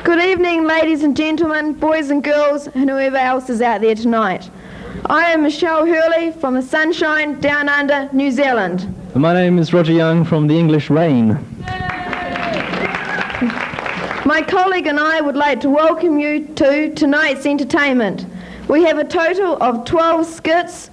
Good evening, ladies and gentlemen, boys and girls, and whoever else is out there tonight. I am Michelle Hurley from the Sunshine Down Under, New Zealand. And my name is Roger Young from the English Rain. My colleague and I would like to welcome you to tonight's entertainment. We have a total of 12 skits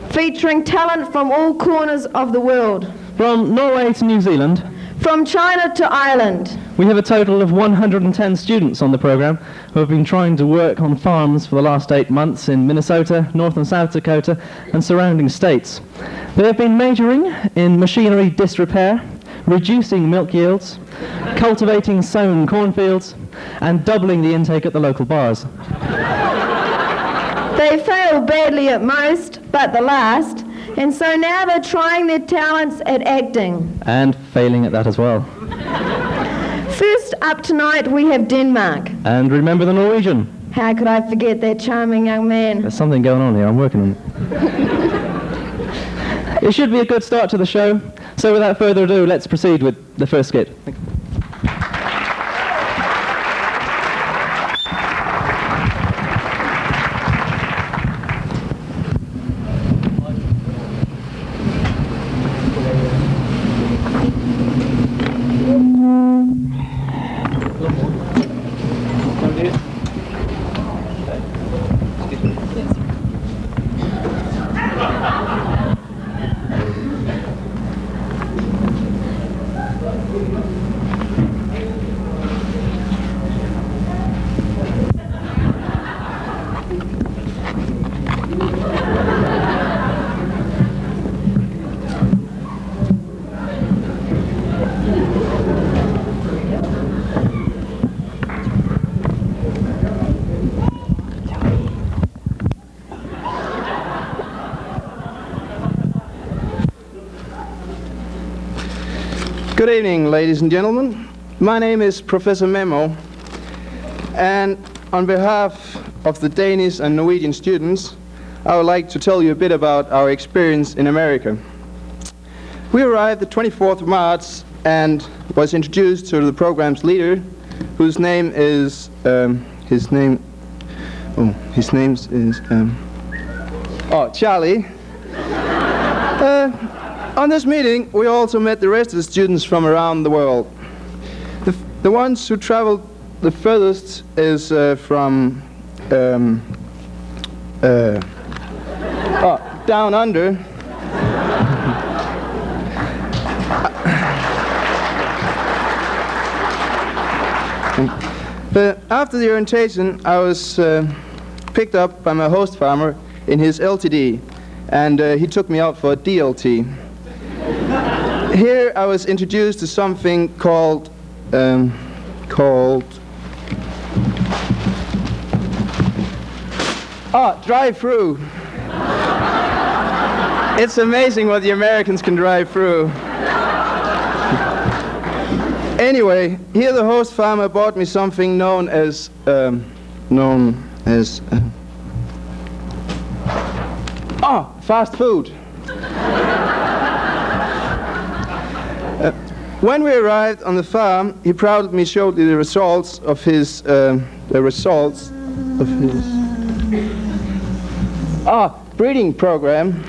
featuring talent from all corners of the world. From Norway to New Zealand. From China to Ireland. We have a total of 110 students on the programme who have been trying to work on farms for the last 8 months in Minnesota, North and South Dakota and surrounding states. They have been majoring in machinery disrepair, reducing milk yields, cultivating sown cornfields and doubling the intake at the local bars. They failed badly at most, but the last, and so now they're trying their talents at acting. And failing at that as well. First up tonight we have Denmark. And remember the Norwegian. How could I forget that charming young man? There's something going on here, I'm working on it. It should be a good start to the show, so without further ado, let's proceed with the first skit. Thank you. Good evening, ladies and gentlemen. My name is Professor Memo, and on behalf of the Danish and Norwegian students, I would like to tell you a bit about our experience in America. We arrived the 24th of March and was introduced to the program's leader, whose name is, Charlie. On this meeting, we also met the rest of the students from around the world. The ones who traveled the furthest is from down under. But after the orientation, I was picked up by my host farmer in his LTD, and he took me out for a DLT. Here I was introduced to something called drive-through. It's amazing what the Americans can drive through. Anyway, here the host farmer bought me something known as fast food. When we arrived on the farm, he proudly showed me the results of his breeding program.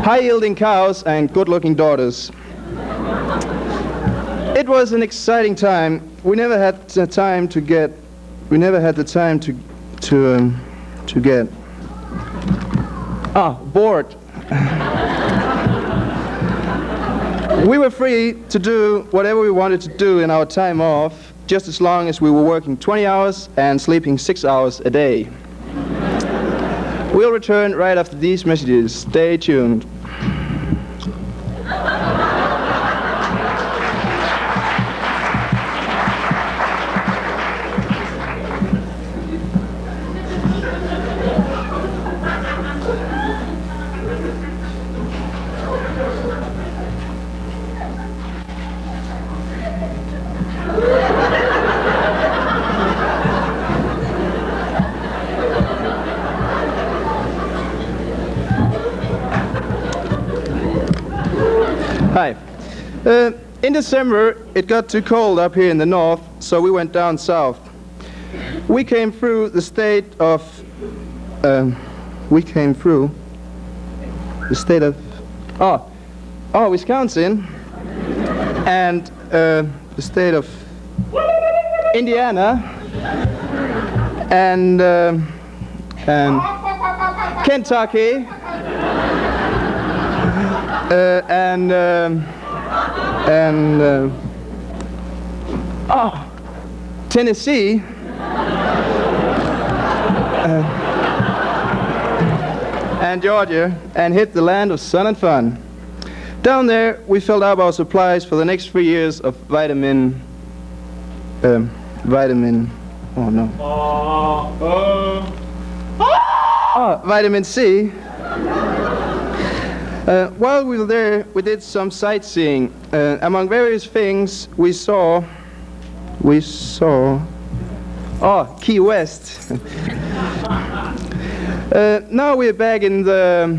High-yielding cows and good-looking daughters. It was an exciting time. We never had the time to get bored. We were free to do whatever we wanted to do in our time off, just as long as we were working 20 hours and sleeping 6 hours a day. We'll return right after these messages. Stay tuned. In December, it got too cold up here in the north, so we went down south. We came through the state of Wisconsin, and the state of Indiana, and Kentucky, Tennessee, and Georgia, and hit the land of sun and fun. Down there, we filled up our supplies for the next 3 years of vitamin C. While we were there, we did some sightseeing. Among various things, we saw Key West. Now we're back in the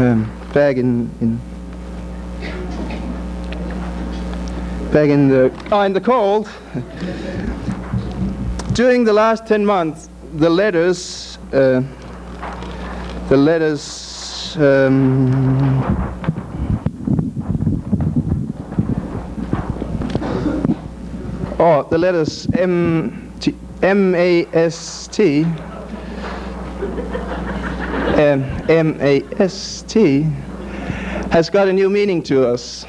in the cold. During the last 10 months, the letters M-A-S-T has got a new meaning to us.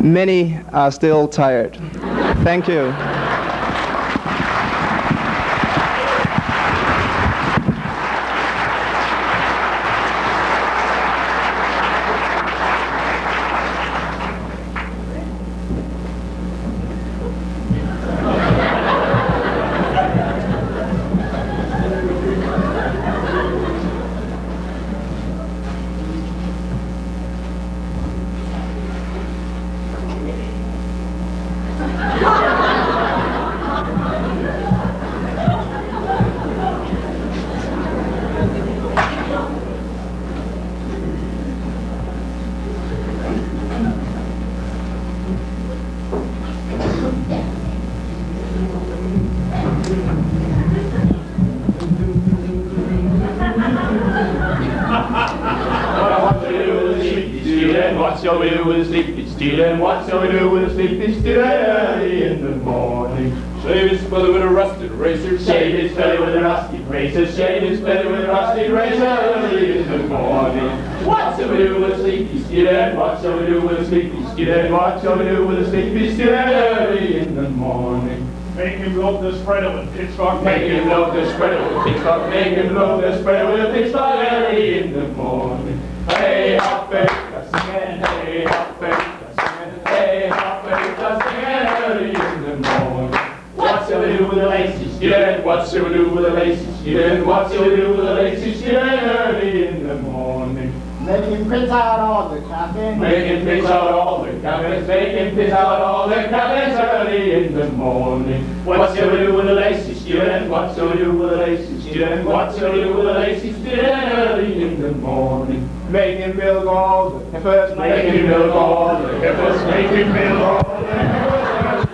Many are still tired. Thank you. What shall we do with a sleepy student? What shall we do with a sleepy student early in the morning? Shave his belly with a rusted razor. Shave his belly with a rusty razor. Shave his belly with a rusty razor early in the morning. What shall we do with a sleepy student? What shall we do with a sleepy student? What shall we do with a sleepy student early in the morning? Make him load the spreader with pitchfork. Make him load the spreader with pitchfork. Make him load the spreader with a pitchfork early in the morning. Hey, hop, hey, singing. Hey, hop, hey, singing. Hey, hop, hey, singing early in the morning. What shall we do with a lazy student? What shall we do with a lazy student? What shall we do with a lazy student early in the morning? Make him piss out all the cabins. Make him piss out all the cabins. Make him piss out all the cabins early in the morning. What shall we do with a lazy student? What shall we do with a lazy student? What shall we do with a lazy student early in the morning? Make him build all the heifers. Make him build all the heifers. Make him build all the heifers.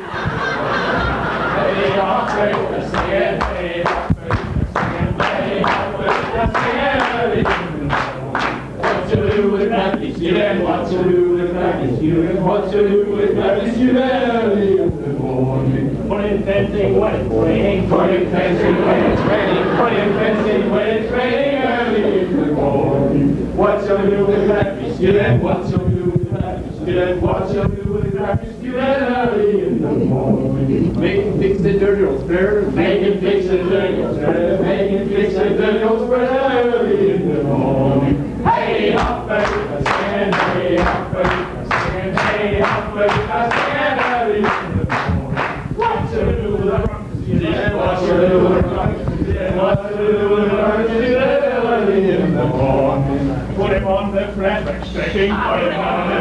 Hey, hop, hey, singing. Hey, hop, hey, singing. Hey, hop, hey, singing early in the morning. What shall we do with a crappy student? What shall we do with a crappy student? What shall we do with a crappy student early in the morning? Put in fencing when it's raining. Put in fencing when it's raining. Put in fencing when it's raining early in the morning. What shall we do with a crappy student? What shall we do with a crappy student? What shall we do with a crappy student early in the morning? Make him fix the dirty old spreader. Make him fix the dirty old spreader. Make him fix the dirty old spreader early in the morning. Hey, hop, hey, singing. Hey, hop, hey, singing. Hey, hop, hey, singing early in the morning. What shall we do with a crappy student? What shall we do with a crappy student? What shall we do with a crappy student early in the morning? Put him on the flatback stacking. Put him on the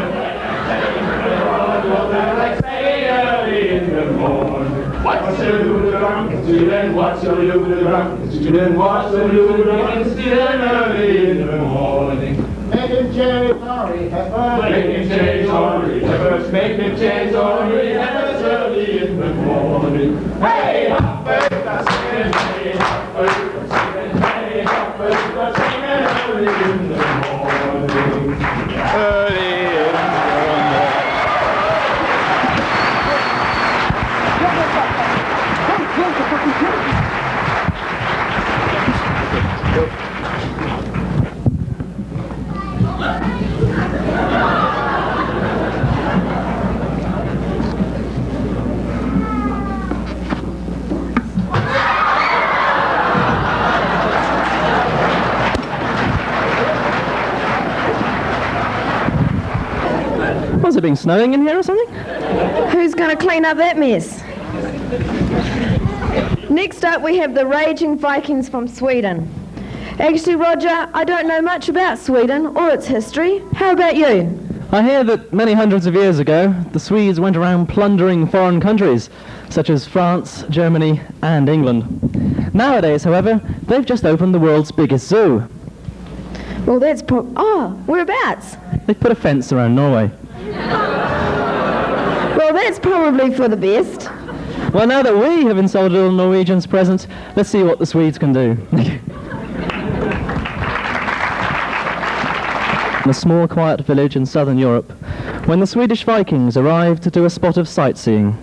flatback stacking early in the morning. What shall we do with the drunken student? What shall we do with the drunken student? What shall we do with the drunken student early in the morning? Make him carry Larry heifers. Making change ornery heifers, making change ornery heifers early in the morning. Hey, hoppers, they're singing, hey, hoppers, they're singing, hey, hoppers, they're singing early in the morning. Early in the morning. Was it been snowing in here or something? Who's going to clean up that mess? Next up, we have the Raging Vikings from Sweden. Actually, Roger, I don't know much about Sweden or its history. How about you? I hear that many hundreds of years ago, the Swedes went around plundering foreign countries, such as France, Germany, and England. Nowadays, however, they've just opened the world's biggest zoo. Well, that's whereabouts? They've put a fence around Norway. Well, that's probably for the best. Well, now that we have insulted all Norwegians present, let's see what the Swedes can do. In a small, quiet village in southern Europe, when the Swedish Vikings arrived to do a spot of sightseeing.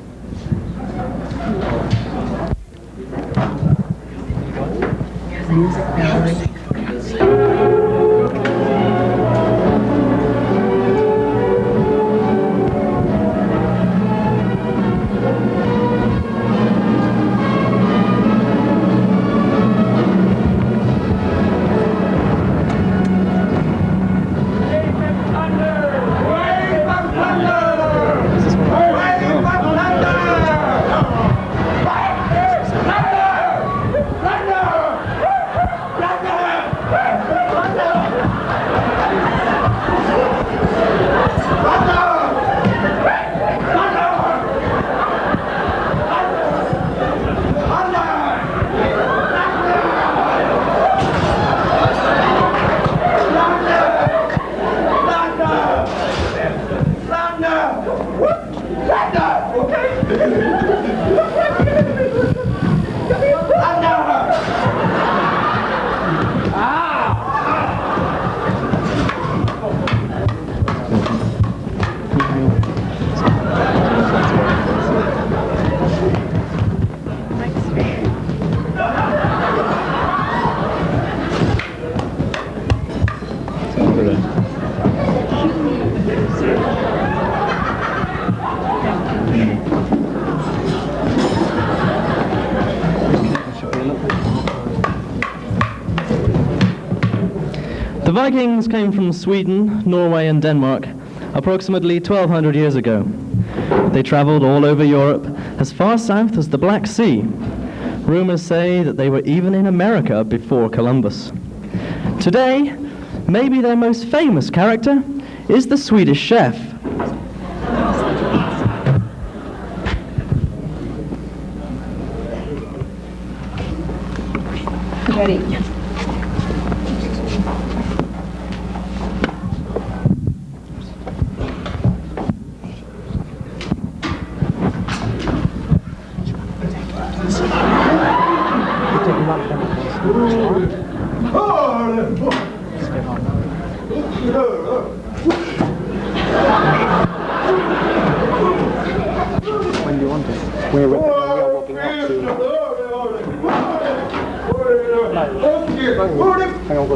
The Vikings came from Sweden, Norway and Denmark approximately 1200 years ago. They traveled all over Europe, as far south as the Black Sea. Rumors say that they were even in America before Columbus. Today, maybe their most famous character is the Swedish chef. Ready. When do you want it? When we are walking up to... Hang on,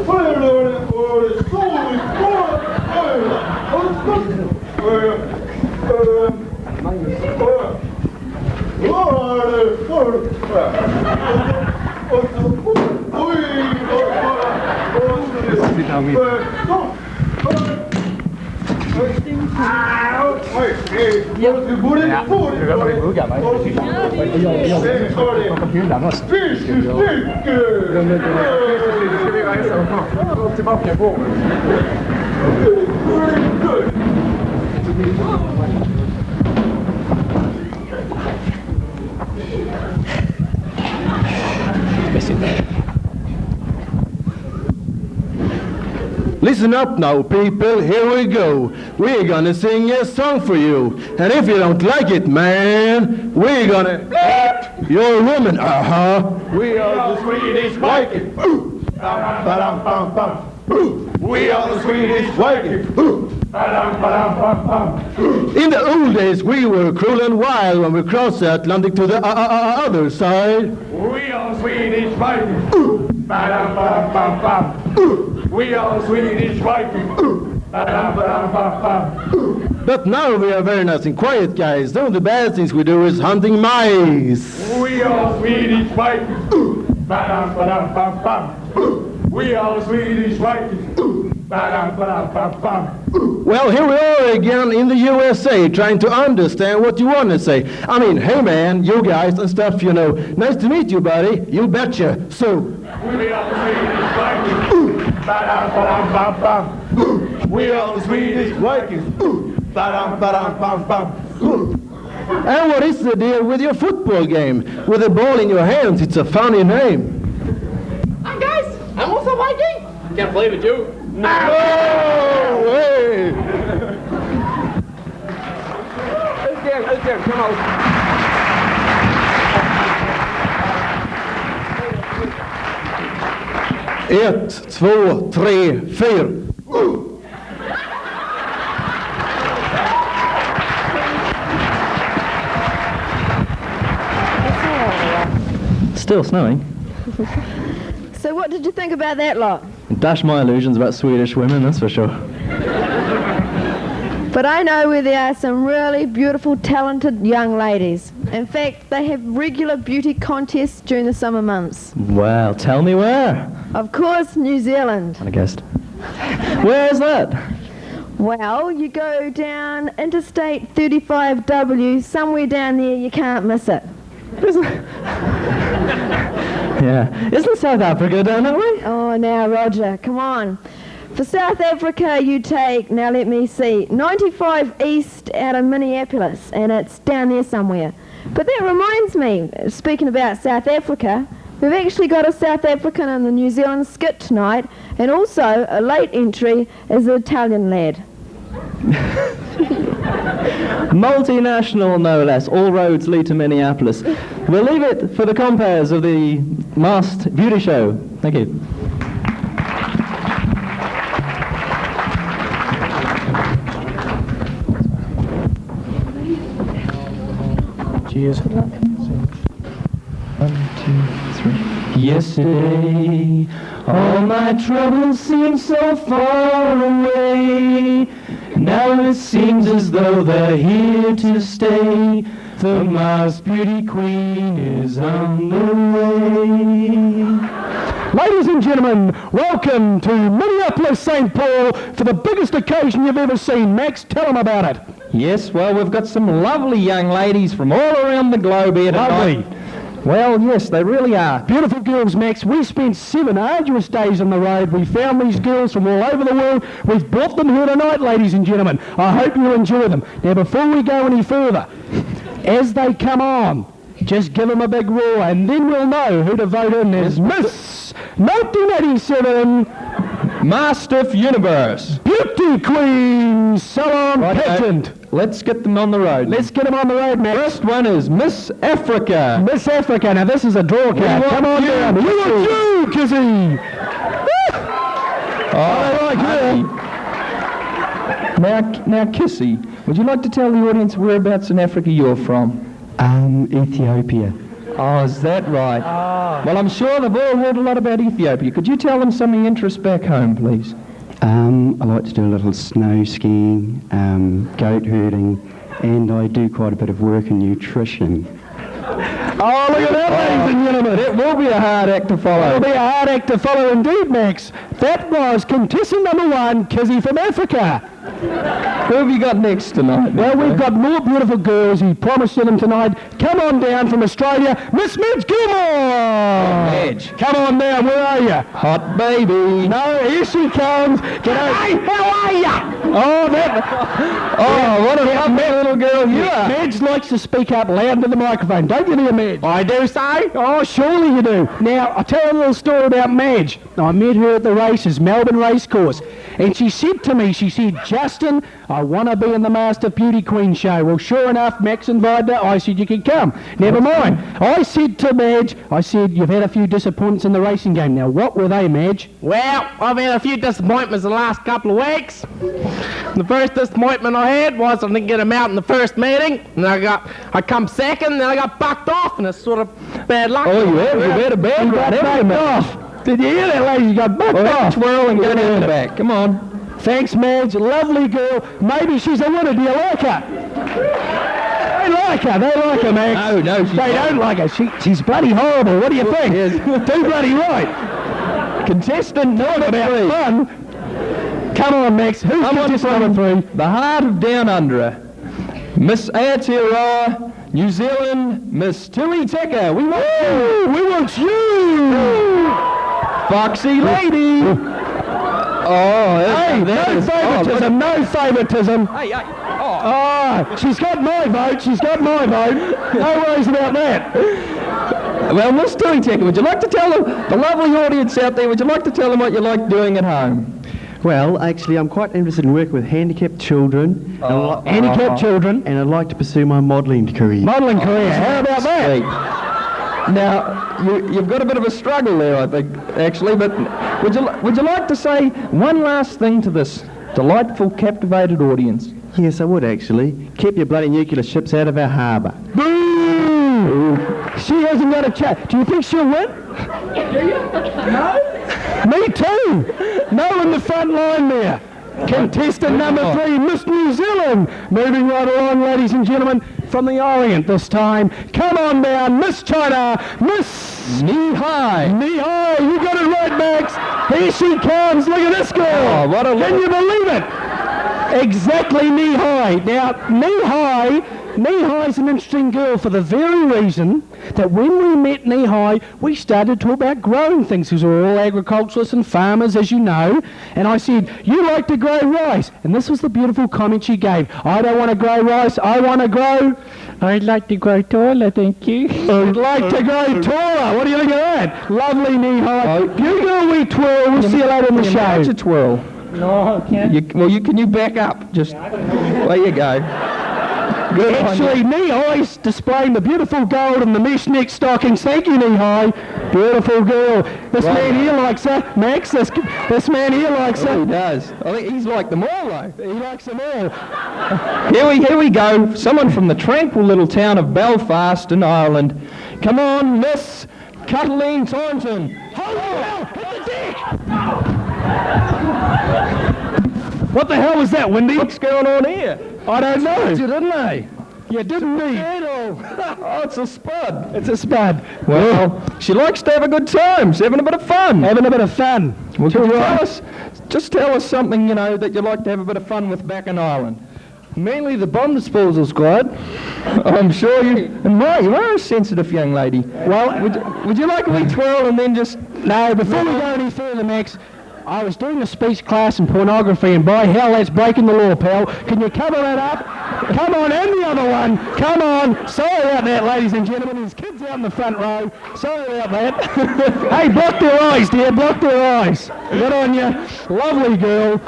Listen up now, people, here we go. We're gonna sing a song for you. And if you don't like it, man, we're gonna... You're a woman, We are the Swedish Vikings. We are the Swedish Vikings. In the old days, we were cruel and wild when we crossed the Atlantic to the other side. We are Swedish Vikings. We are Swedish Vikings. But now we are very nice and quiet, guys. Some of the bad things we do is hunting mice. We are Swedish Vikings. We are Swedish Vikings. Well, here we are again in the USA, trying to understand what you want to say. I mean, hey man, you guys and stuff, you know. Nice to meet you, buddy. You betcha. So, we are Swedish Vikings. We are the Swedish Vikings. and what is the deal with your football game? With a ball in your hands, it's a funny name. Hi guys, I'm also Viking. Can't believe it, you. No way! Who's there? Come on. Ett, två, tre, fyra. Still snowing. So what did you think about that lot? Dash my illusions about Swedish women, that's for sure. But I know where there are some really beautiful, talented young ladies. In fact, they have regular beauty contests during the summer months. Well, tell me where. Of course, New Zealand. I guessed. Where is that? Well, you go down Interstate 35W, somewhere down there, you can't miss it. Yeah. Isn't South Africa down that way? Oh, now, Roger, come on. For South Africa, you take, now let me see, 95 East out of Minneapolis, and it's down there somewhere. But that reminds me, speaking about South Africa, we've actually got a South African in the New Zealand skit tonight, and also a late entry is an Italian lad. Multinational, no less. All roads lead to Minneapolis. We'll leave it for the compares of the Mast Beauty Show. Thank you. Cheers. 1, 2, 3. Yesterday, all my troubles seemed so far away. Now it seems as though they're here to stay. The Mars Beauty Queen is on the way. Ladies and gentlemen, welcome to Minneapolis, St. Paul for the biggest occasion you've ever seen. Max, tell them about it. Yes, well, we've got some lovely young ladies from all around the globe here tonight. Lovely. Well, yes, they really are. Beautiful girls, Max. We spent 7 arduous days on the road. We found these girls from all over the world. We've brought them here tonight, ladies and gentlemen. I hope you enjoy them. Now, before we go any further, as they come on, just give them a big roar, and then we'll know who to vote in as Miss 1987 Mastiff Universe. Beauty Queen Salon Pageant. Let's get them on the road. Let's get them on the road, Max. First one is Miss Africa. Miss Africa. Now, this is a draw card. Come on down. We want you, Kizzy. Oh, like you. Now, Kissy, would you like to tell the audience whereabouts in Africa you're from? Ethiopia. Oh, is that right? Well, I'm sure they've all heard a lot about Ethiopia. Could you tell them some of your interests back home, please? I like to do a little snow skiing, goat herding, and I do quite a bit of work in nutrition. Oh, look at that, ladies and gentlemen. It will be a hard act to follow. It'll be a hard act to follow indeed, Max. That was contestant number 1, Kizzy from Africa. Who have you got next tonight? Well, we've got more beautiful girls. He promised you them tonight. Come on down from Australia, Miss Midge Gilmore! Midge. Come on down, where are you? Hot baby. No, here she comes. Hey, how are you? Oh, What a lovely little girl you are. Midge likes to speak up loud into the microphone, don't you, dear Midge? I do so. Oh, surely you do. Now, I'll tell you a little story about Madge. I met her at the races, Melbourne Racecourse, and she said to me, Justin, I want to be in the Master Beauty Queen show. Well, sure enough, Max invited her. I said you could come. Never mind. I said to Madge, you've had a few disappointments in the racing game. Now, what were they, Madge? Well, I've had a few disappointments the last couple of weeks. The first disappointment I had was I didn't get him out in the first meeting, and I come second, then I got bucked off, and it's sort of bad luck. Oh, you have? You've had a bad run, haven't you? Off. Did you hear that, lady? You got bucked off. Twirl and get her back. Come on. Thanks, Madge. Lovely girl. Maybe she's a winner. Do you like her? They like her. They like her, Max. No, they don't like her. She's bloody horrible. What do you think? Too bloody right. Contestant number three. Fun. Come on, Max. Who's contestant number 3? The heart of Down Under. Miss Aotearoa, New Zealand, Miss Tui Teka. We want you. We want you. Foxy lady. Hey, no favoritism, no favoritism. Hey. She's got my vote, No worries about that. Well, Miss Tui Teka, would you like to tell the lovely audience out there, would you like to tell them what you like doing at home? Well, actually, I'm quite interested in working with handicapped children. Handicapped children? And I'd like to pursue my modelling career. Modelling career, how about that? Now, you've got a bit of a struggle there, I think, actually, but would you like to say one last thing to this delightful, captivated audience? Yes, I would, actually. Keep your bloody nuclear ships out of our harbour. Boo! She hasn't got a chat. Do you think she'll win? Do you? No? Me too! No in the front line there. Contestant number 3, Miss New Zealand. Moving right along, ladies and gentlemen, from the Orient this time. Come on down, Miss China, Miss Knee-high. Knee-high, you got it right, Max. Here she comes, look at this girl. Can you believe it? Exactly knee-high. Now, Knee-high is an interesting girl for the very reason that when we met Knee-high, we started to talk about growing things, because we're all agriculturalists and farmers, as you know. And I said, you like to grow rice. And this was the beautiful comment she gave. I don't want to grow rice, I want to grow... I'd like to grow taller, thank you. I'd like to grow taller. What do you think of that? Lovely Knee-high. You do a wee twirl. We'll see you later in the show. How's a twirl? No, I can't. Can you back up? Just, there you go. Good. Actually, Knee-high's displaying the beautiful gold and the mesh neck stockings. Thank you, Knee-high. Beautiful girl. This man here likes her. Max, this man here likes her. He does. I think he's like them all, though. He likes them all. Here we go. Someone from the tranquil little town of Belfast in Ireland. Come on, Miss Kathleen Thornton. Hold on, hit the deck. What the hell was that, Wendy? What's going on here? I don't know. You didn't they? You didn't me. Oh, it's a spud. It's a spud. Well, she likes to have a good time. She's having a bit of fun. Having a bit of fun. Well, tell us something, that you like to have a bit of fun with back in Ireland. Mainly the bomb disposal squad. I'm sure you are a sensitive young lady. Well, would you like a wee twirl and then just... No, before we go any further, Max, I was doing a speech class in pornography, and by hell, that's breaking the law, pal. Can you cover that up? Come on, and the other one. Come on. Sorry about that, ladies and gentlemen. There's kids out in the front row. Sorry about that. Hey, block their eyes, dear. Block their eyes. Good on you. Lovely girl.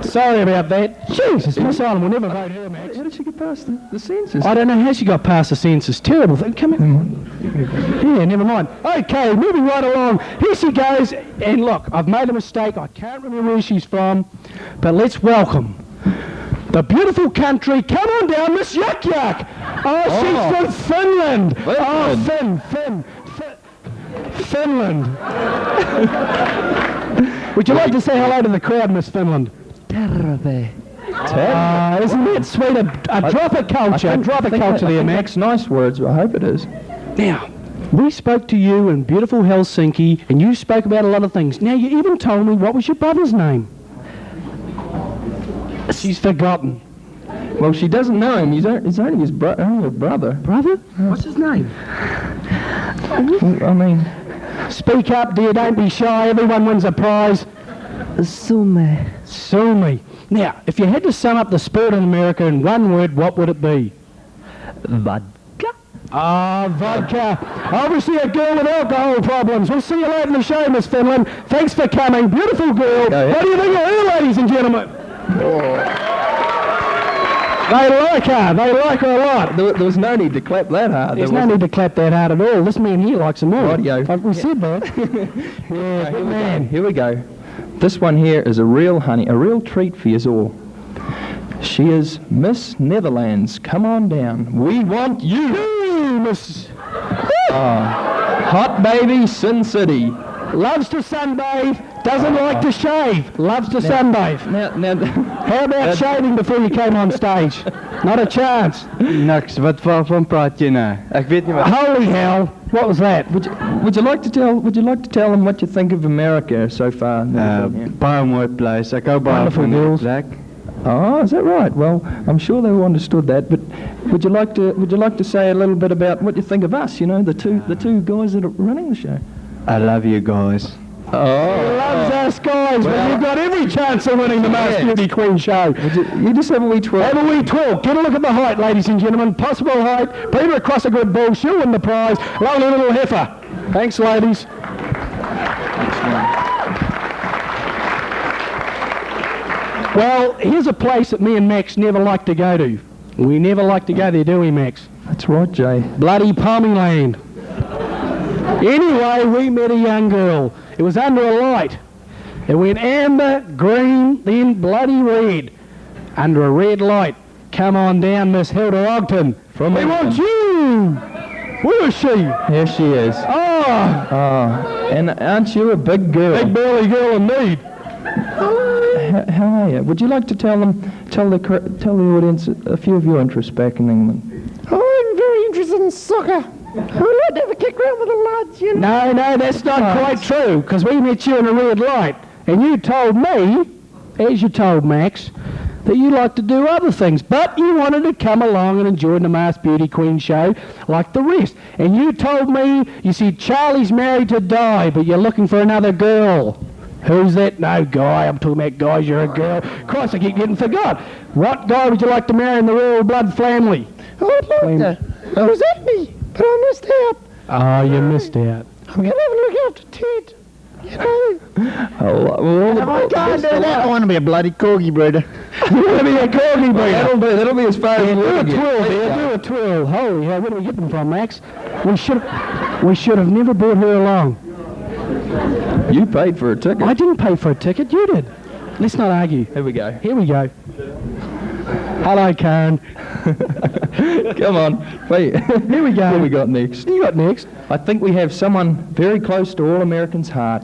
Sorry about that. Jesus, Miss Island will never vote her, Max. How did she get past the census? I don't know how she got past the census. Terrible thing. Come in. Yeah, never mind. Okay, moving right along. Here she goes. And look, I've made a mistake. I can't remember where she's from. But let's welcome the beautiful country. Come on down, Miss Yuck Yuck. Oh, she's from Finland. Finland. Would you like to say hello to the crowd, Miss Finland? Terve. Isn't that sweet? A drop of culture. A drop of culture there, Max. Nice words. I hope it is. Now, we spoke to you in beautiful Helsinki, and you spoke about a lot of things. Now, you even told me what was your brother's name. She's forgotten. Well, she doesn't know him. He's only his only her brother. Brother? What's his name? I mean, Speak up, dear. Don't be shy. Everyone wins a prize. Sumi. Now, if you had to sum up the spirit in America in one word, what would it be? Vodka. Ah, vodka. Obviously a girl with alcohol problems. We'll see you later in the show, Miss Finland. Thanks for coming. Beautiful girl. What do you think of her, ladies and gentlemen? They like her. They like her a lot. there was no need to clap that hard. There's no need to clap that hard at all. This man here likes them all. Rightio. Like we said, bud. Yeah, good man. Here we go. This one here is a real honey, a real treat for you all. She is Miss Netherlands. Come on down. We want you. Hey, Miss. Hot baby, Sin City. Loves to sunbathe, doesn't like to shave, loves to sunbathe. Now, How about shaving before you came on stage? Not a chance. Niks, waarvan praat je nou? Ek weet nie wat... Holy hell, what was that? would you like to tell them what you think of America so far? Baie mooi place. Ek hou baie Wonderful van die girls. plek. Oh, is that right? Well, I'm sure they all understood that. But would you like to say a little bit about what you think of us? You know, the two guys that are running the show. I love you guys. Loves us guys, well, you've got every chance of winning the Mast Beauty Queen show. You just have a wee twirl. Have a wee twirl. Get a look at the height, ladies and gentlemen. Possible height. Put her across a good ball. She'll win the prize. Lovely little heifer. Thanks, ladies. Well, here's a place that me and Max never like to go to. We never like to go there, do we, Max? That's right, Jay. Bloody palming land. Anyway, we met a young girl. It was under a light. It went amber, green, then bloody red. Under a red light. Come on down, Miss Hilda Ogden. We want you! Where is she? Here she is. Oh! And aren't you a big girl? Big burly girl indeed. How are you? Would you like to tell the audience a few of your interests back in England? Oh, I'm very interested in soccer. I would like to have a kick around with the lads, you know. No, that's not quite true, because we met you in a red light, and you told me, as you told Max, that you like to do other things, but you wanted to come along and enjoy the Mast Beauty Queen show like the rest. And you told me, you said, Charlie's married to Di, but you're looking for another girl. Who's that? No, Guy. I'm talking about guys, you're a girl. Christ, I keep getting forgot. What guy would you like to marry in the royal blood family? I would like to. It was at me, but I missed out. Oh, you missed out. I'm going to have a look after Ted. You know. Well, I can't do that. I want to be a bloody corgi breeder. You want to be a corgi breeder? That'll be as far as Do we'll a get. twirl, dear. Do a twirl. Holy hell, where do we get them from, Max? We should have never brought her along. You paid for a ticket. I didn't pay for a ticket. You did. Let's not argue. Here we go. Here we go. Hello, Karen. Come on. Wait. Here we go. What we got next? You got next. I think we have someone very close to all Americans' heart.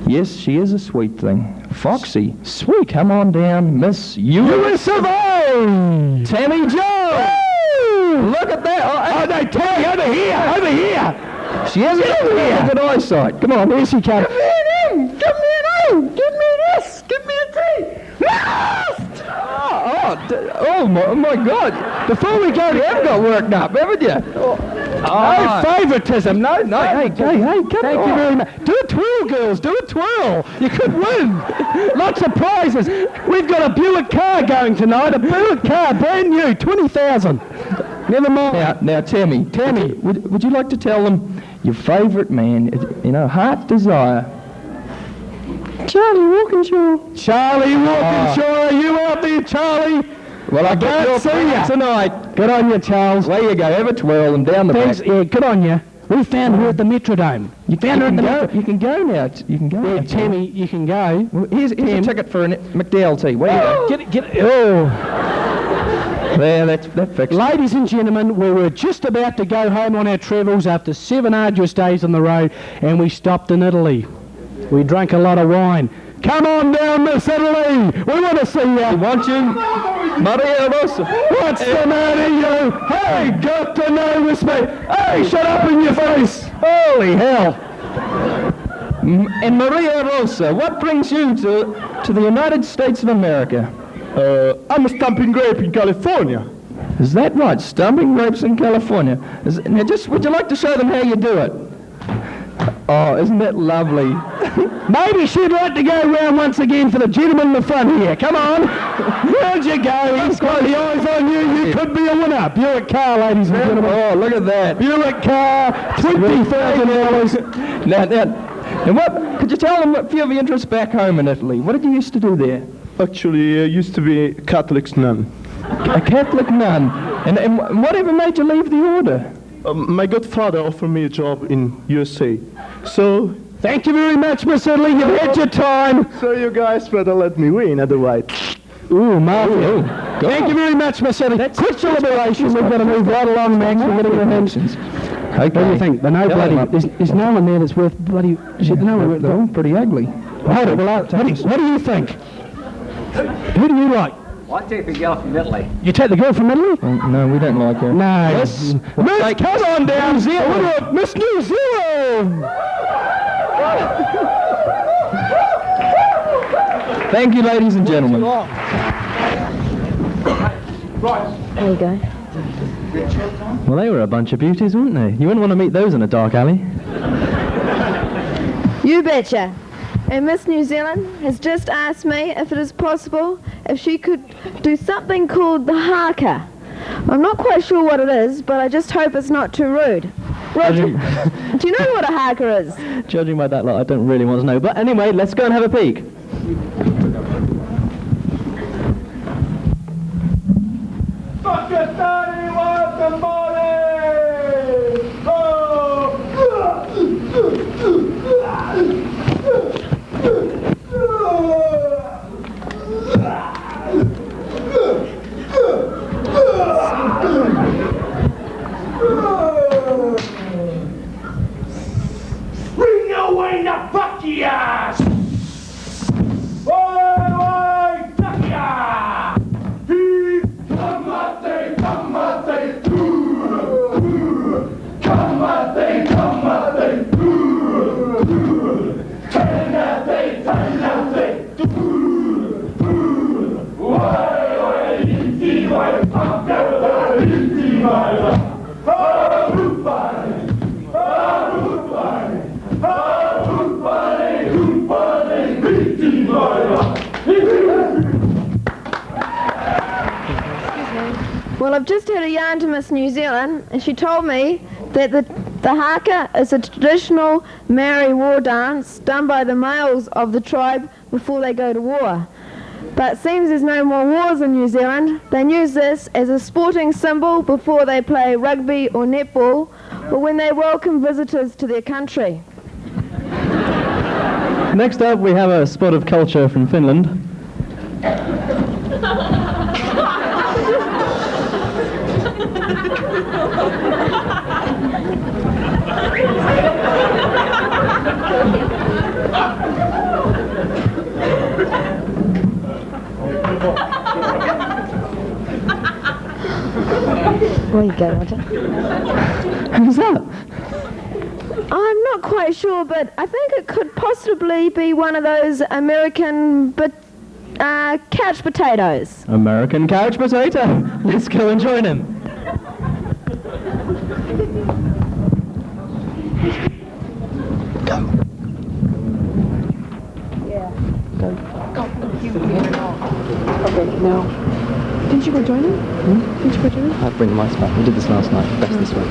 Yes, she is a sweet thing. Foxy. Sweet. Come on down, Miss US of A! Tammy Joe! Look at that. Oh, no, Tammy, over here. Over here. She has very good eyesight. Come on, here she comes. Come here in. Give me an O. Give me an S. Give me a T. Mast! Oh my God. Before we go, you haven't got worked up, haven't you? No favoritism. No. Hey, come on. Thank you very much. Do a twirl, girls. Do a twirl. You could win. Lots of prizes. We've got a Buick car going tonight. A Buick car, brand new, 20,000. Never mind. Now, Tammy, would you like to tell them your favourite man, heart desire? Charlie Walkinshaw. Charlie Walkinshaw, are you out there, Charlie? Well, I can't see you tonight. Good on you, Charles. There you go. Have a twirl and down the Thanks. back. Yeah, good on you. We found her at the Metrodome. You found her at the Metrodome. You can go now. You can go. Yeah, Tammy, you can go. Well, here's a ticket for a McDLT. Where you go? Get it. Oh. There, that fixed. Ladies and gentlemen, we were just about to go home on our travels after 7 arduous days on the road, and we stopped in Italy. We drank a lot of wine. Come on down, Miss Italy. We want to see you. We want you, Maria Rosa. What's the matter, you? Hey, got to know this, mate. Hey, shut up in your face. Holy hell. And Maria Rosa, what brings you to the United States of America? I'm a stumping grape in California. Is that right? Stumping grapes in California. Now, would you like to show them how you do it? Oh, isn't that lovely? Maybe she'd like to go round once again for the gentleman in the front here. Come on. Round you go. He's got the eyes on you. You could be a winner. Buick car, ladies and gentlemen. Oh, look at that. Buick car, $20,000. Now, what, could you tell them a few of your interests back home in Italy? What did you used to do there? Actually, I used to be a Catholic nun. A Catholic nun. And whatever made you leave the order? My godfather offered me a job in USA. So... Thank you very much, Miss Italy. You've had your time. So you guys better let me win, otherwise... Ooh, Martha. Thank you very much, Miss Italy. Quick deliberation. We've got to move right along, Max. We're getting your mentions. Okay. What do you think? There's no one there that's worth bloody... They're all pretty ugly. Hold it. Well, what do you think? Who do you like? I'll take the girl from Italy. You take the girl from Italy? No, we don't like her. No. Yes. Miss, come on down, New Zealand. Miss New Zealand. Thank you, ladies and gentlemen. There you go. Well, they were a bunch of beauties, weren't they? You wouldn't want to meet those in a dark alley. You betcha. And Miss New Zealand has just asked me if it is possible if she could do something called the haka. I'm not quite sure what it is, but I just hope it's not too rude. Roger, do you know what a haka is? Judging by that lot, I don't really want to know. But anyway, let's go and have a peek. Bring away the buckies! Oi, duckia! Kamate, kamate, kamate, kamate, tanate, tanate, why, inti, why, pakata, inti, why, Well, I've just had a yarn to Miss New Zealand, and she told me that the haka is a traditional Maori war dance done by the males of the tribe before they go to war. But it seems there's no more wars in New Zealand. They use this as a sporting symbol before they play rugby or netball, or when they welcome visitors to their country. Next up, we have a spot of culture from Finland. There you go, Roger. Who's that? I'm not quite sure, but I think it could possibly be one of those American couch potatoes. American couch potato. Let's go and join him. Okay, now. Didn't you go join him? Didn't you go join him? I'll bring the mice back. We did this last night. Best this way.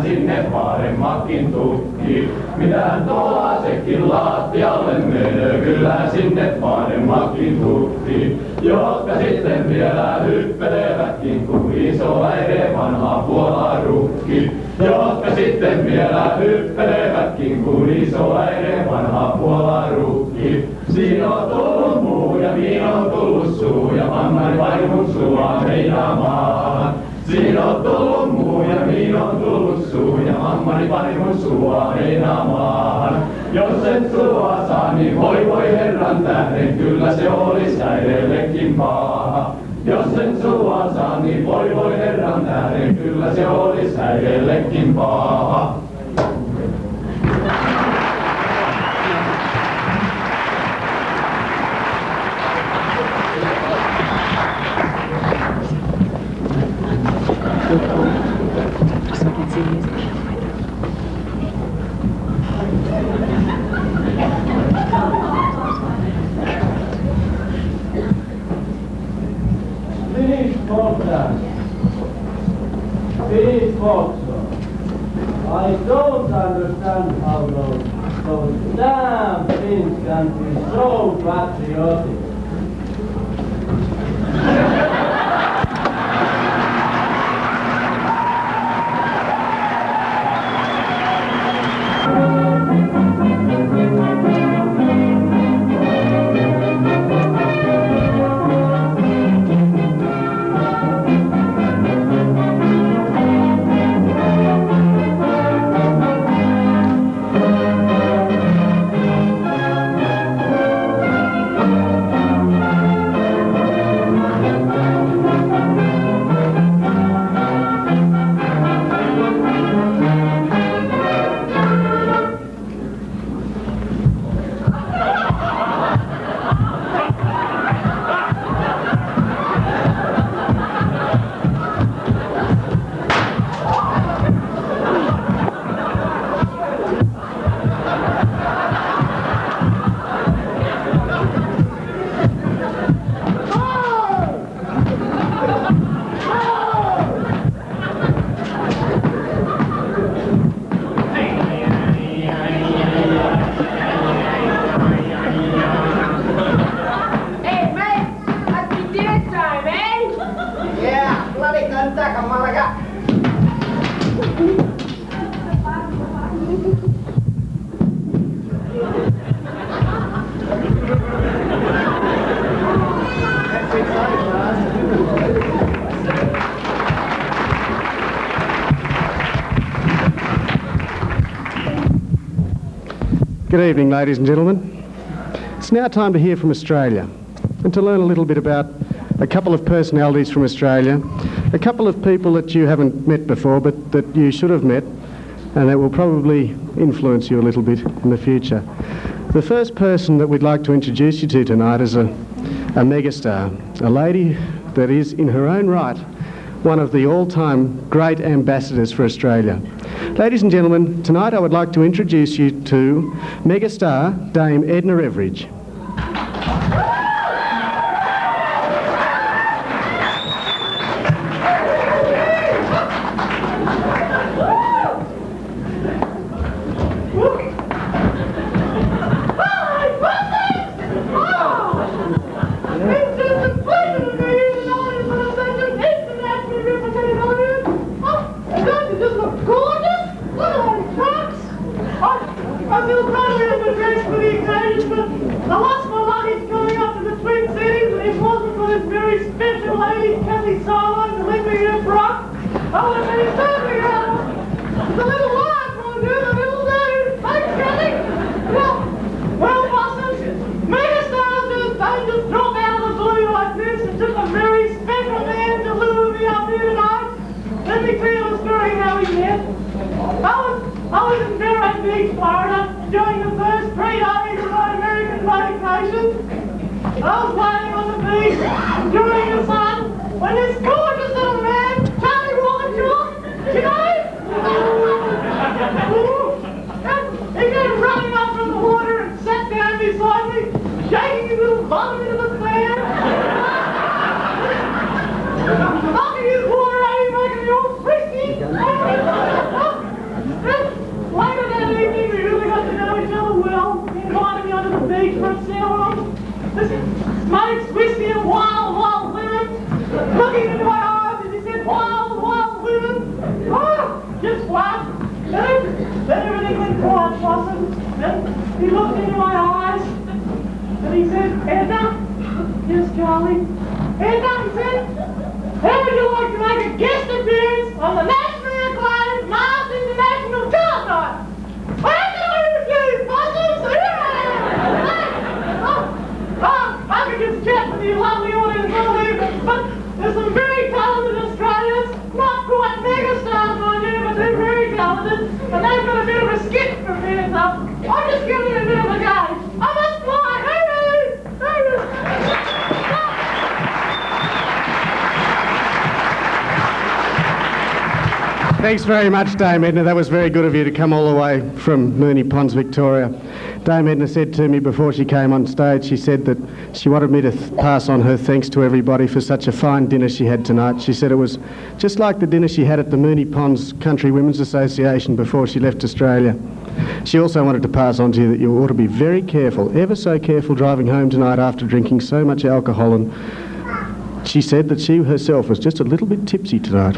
sinne paremmakin tutki. Mitähän tuollaisekin lattialle menee, kyllähän sinne paremmakin tutki. Jotka sitten vielä hyppelevätkin, kun isoäiden vanha puolarukki. Jotka sitten vielä hyppelevätkin, kun isoäiden vanha puolarukki. Siinä on tullut muu ja niin on tullut suu ja mammari vaihun sua heinaamaan. Siinä on tullut muu ja niin on tullut suu ja mammari vaihun sua heinaamaan. Jos et sua saa, niin voi herran tähden, kyllä se olis äidellekin paha. Jos en sua saa, niin voi herran tähden, kyllä se olis äidellekin paha. These folks, I don't understand how those damn things can be so patriotic. Good evening, ladies and gentlemen. It's now time to hear from Australia and to learn a little bit about a couple of personalities from Australia, a couple of people that you haven't met before but that you should have met and that will probably influence you a little bit in the future. The first person that we'd like to introduce you to tonight is a megastar, a lady that is in her own right one of the all-time great ambassadors for Australia. Ladies and gentlemen, tonight I would like to introduce you to megastar Dame Edna Everage. looked into my eyes, and he said, Edna, yes, Charlie, Edna, he said, how would you like to make a guest appearance on the nationally acclaimed Mast International Chart Night? I refuse, Buzzards! I could just chat with you lovely audience all evening, but there's some very talented Australians, not quite megastars, mind you, but they're very talented, and they've got a bit of a skit from here, so I'm just giving you a bit of a go. I must fly! Hooray! Thanks very much, Dame Edna. That was very good of you to come all the way from Moonee Ponds, Victoria. Dame Edna said to me before she came on stage, she said that she wanted me to pass on her thanks to everybody for such a fine dinner she had tonight. She said it was just like the dinner she had at the Moonee Ponds Country Women's Association before she left Australia. She also wanted to pass on to you that you ought to be very careful, ever so careful, driving home tonight after drinking so much alcohol, and she said that she herself was just a little bit tipsy tonight.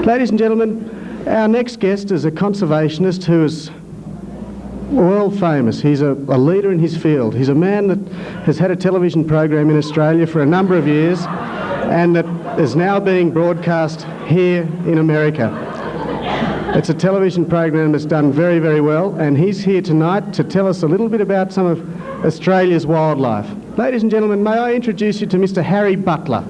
Ladies and gentlemen, our next guest is a conservationist who is world famous. He's a leader in his field. He's a man that has had a television program in Australia for a number of years and that is now being broadcast here in America. It's a television program that's done very, very well, and he's here tonight to tell us a little bit about some of Australia's wildlife. Ladies and gentlemen, may I introduce you to Mr. Harry Butler.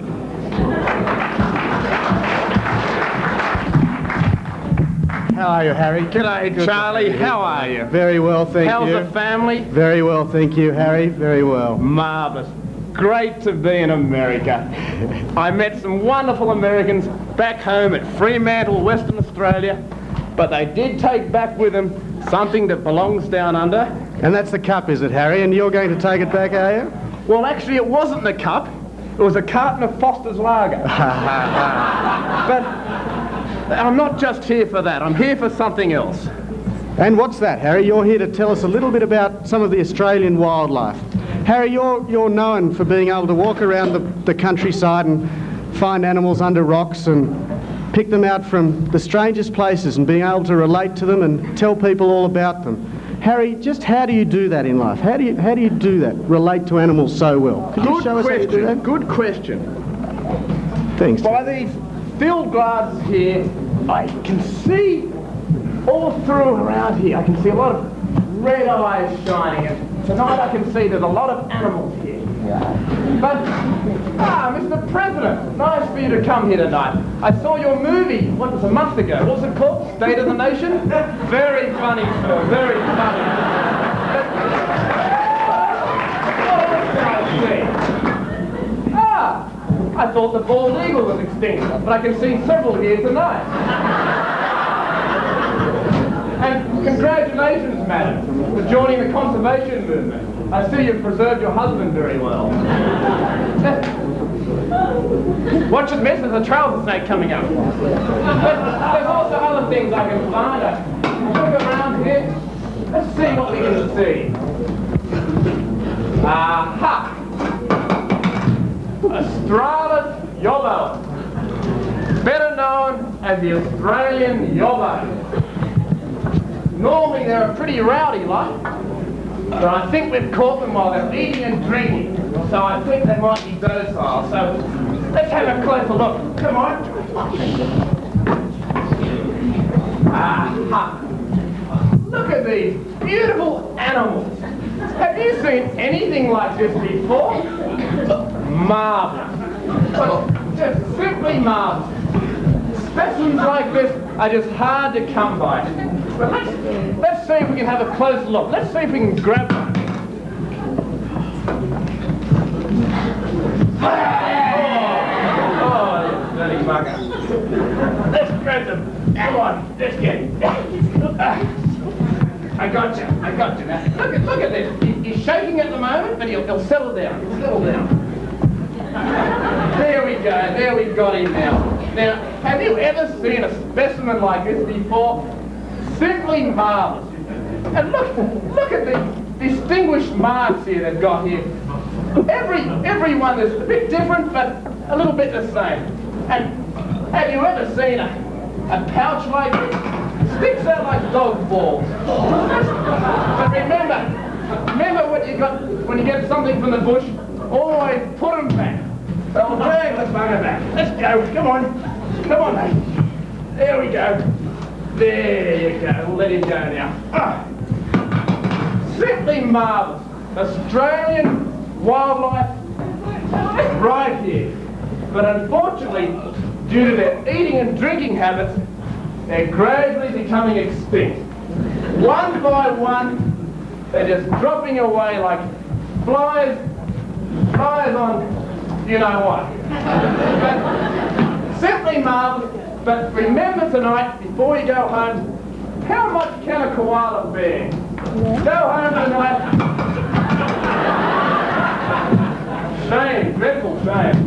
How are you, Harry? G'day, Charlie. How are you? Very well, thank you. How's the family? Very well, thank you, Harry. Very well. Marvellous. Great to be in America. I met some wonderful Americans back home at Fremantle, Western Australia, but they did take back with them something that belongs down under. And that's the cup, is it, Harry? And you're going to take it back, are you? Well, actually, it wasn't the cup. It was a carton of Foster's Lager. But I'm not just here for that. I'm here for something else. And what's that, Harry? You're here to tell us a little bit about some of the Australian wildlife. Harry, you're known for being able to walk around the countryside and find animals under rocks and pick them out from the strangest places and being able to relate to them and tell people all about them. Harry, just how do you do that in life? How do you do that? Relate to animals so well? Could you show us how you do that? Good question. Thanks. By these field glasses here, I can see all through around here. I can see a lot of red eyes shining, and tonight I can see there's a lot of animals here. But, Mr. President, nice for you to come here tonight. I saw your movie, what was a month ago? What was it called? State of the Nation? Very funny, sir, very funny. I thought the bald eagle was extinct, but I can see several here tonight. And congratulations, madam, for joining the conservation movement. I see you've preserved your husband very well. Watch it, miss, there's a trouser snake coming up. There's also other things I can find. I look around here. Let's see what we can see. Aha! Australis yobbo, better known as the Australian yobbo. Normally they're a pretty rowdy lot, but I think we've caught them while they're eating and drinking, so I think they might be docile. So let's have a closer look. Come on. Aha! Look at these beautiful animals. Have you seen anything like this before? Marvellous. Just simply marvellous. Specimens like this are just hard to come by. But let's see if we can have a close look. Let's see if we can grab one. Oh, you dirty bugger. Let's grab them. Come on, let's get it. I got you now. Look at this. He's shaking at the moment, but he'll settle down. He'll settle down. There we go. There we got him now. Now, have you ever seen a specimen like this before? Simply marvellous. And look at the distinguished marks here they've got here. Every one is a bit different, but a little bit the same. And have you ever seen a pouch like this? Sticks out like dog balls. But remember, Remember what you got when you get something from the bush? Always put them back. So drag the bugger back. Let's go. Come on. Come on, mate. There we go. There you go. We'll let him go now. Simply marvellous. Australian wildlife right here. But unfortunately, due to their eating and drinking habits, they're gradually becoming extinct. One by one, they're just dropping away like flies on you know what. But simply marvellous. But remember tonight, before you go home, how much can a koala bear? Go home tonight. Shame, dreadful shame.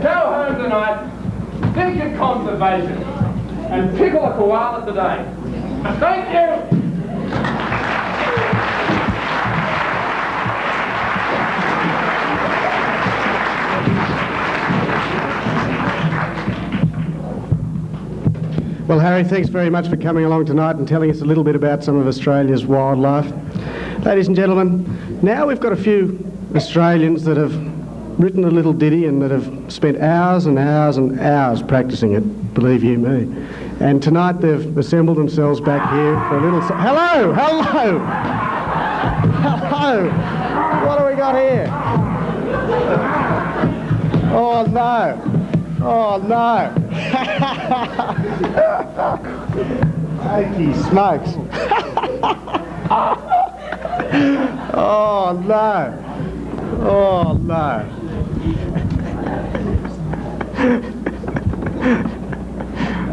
Go home tonight, think of conservation, and pickle a koala today. Thank you. Well, Harry, thanks very much for coming along tonight and telling us a little bit about some of Australia's wildlife. Ladies and gentlemen, now we've got a few Australians that have written a little ditty and that have spent hours and hours and hours practicing it, believe you me. And tonight they've assembled themselves back here for a little... Hello! Hello! Hello! What have we got here? Oh, no! Oh, no! Holy smokes! Oh, no! Oh, no!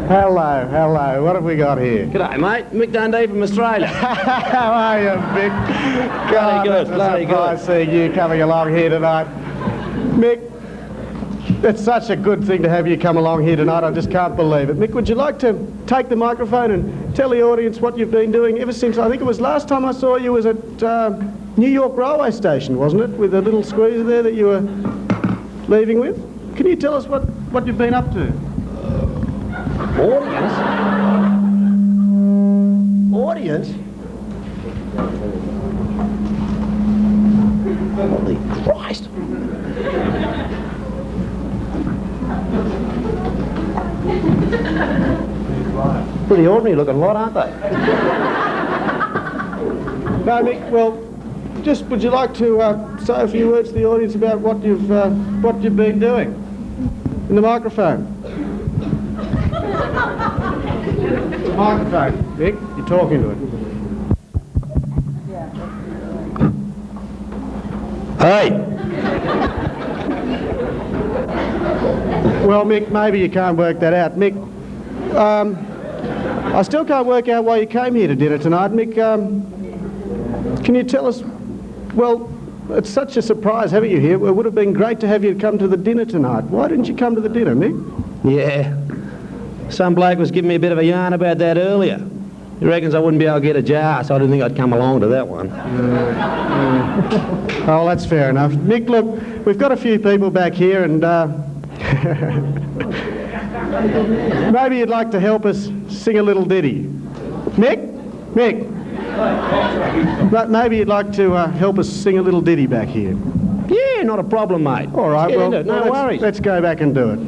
Hello, hello. What have we got here? G'day, mate. Mick Dundee from Australia. How are you, Mick? God, good, it's a bloody surprise seeing you coming along here tonight. Mick, it's such a good thing to have you come along here tonight. I just can't believe it. Mick, would you like to take the microphone and tell the audience what you've been doing ever since, I think it was last time I saw you was at New York Railway Station, wasn't it? With a little squeezer there that you were leaving with? Can you tell us what you've been up to? Audience? Audience? Holy Christ! Pretty ordinary looking lot, aren't they? No, Mick, well, just would you like to say a few words to the audience about what you've been doing? In the microphone. The microphone, Mick, you're talking to it. Hey! Well, Mick, maybe you can't work that out. Mick, I still can't work out why you came here to dinner tonight. Mick, can you tell us, well, it's such a surprise having you here. It would have been great to have you come to the dinner tonight. Why didn't you come to the dinner, Mick? Yeah. Some bloke was giving me a bit of a yarn about that earlier. He reckons I wouldn't be able to get a jar, so I didn't think I'd come along to that one. Oh, that's fair enough. Mick, look, we've got a few people back here and maybe you'd like to help us sing a little ditty. Mick? Mick? Maybe you'd like to help us sing a little ditty back here. Yeah, not a problem, mate. All right, well, no worries. Let's go back and do it.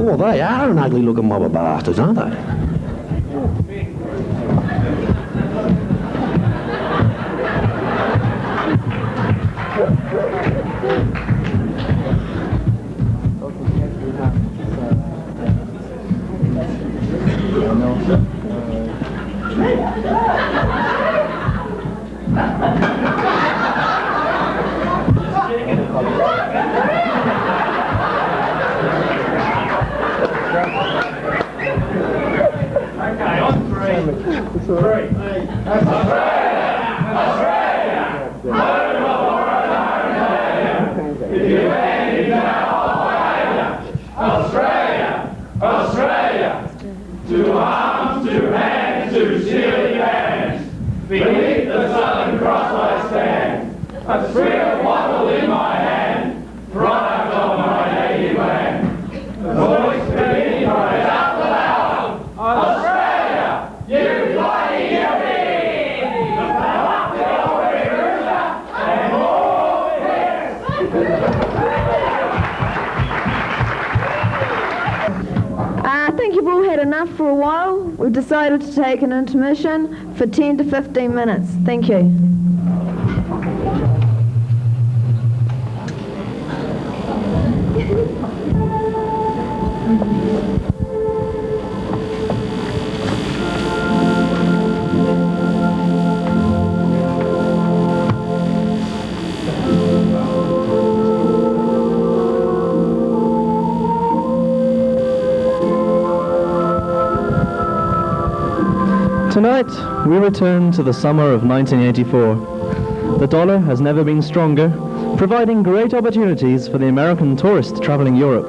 Oh, they are an ugly looking mob of bastards, aren't they? Beneath the Southern Cross I stand, a sprig of wattle in my hand, product of my native land. The voice beneath cries out loud, Australia! had enough for a while, we've decided to take an intermission for 10 to 15 minutes. Thank you. Tonight, we return to the summer of 1984. The dollar has never been stronger, providing great opportunities for the American tourist traveling Europe.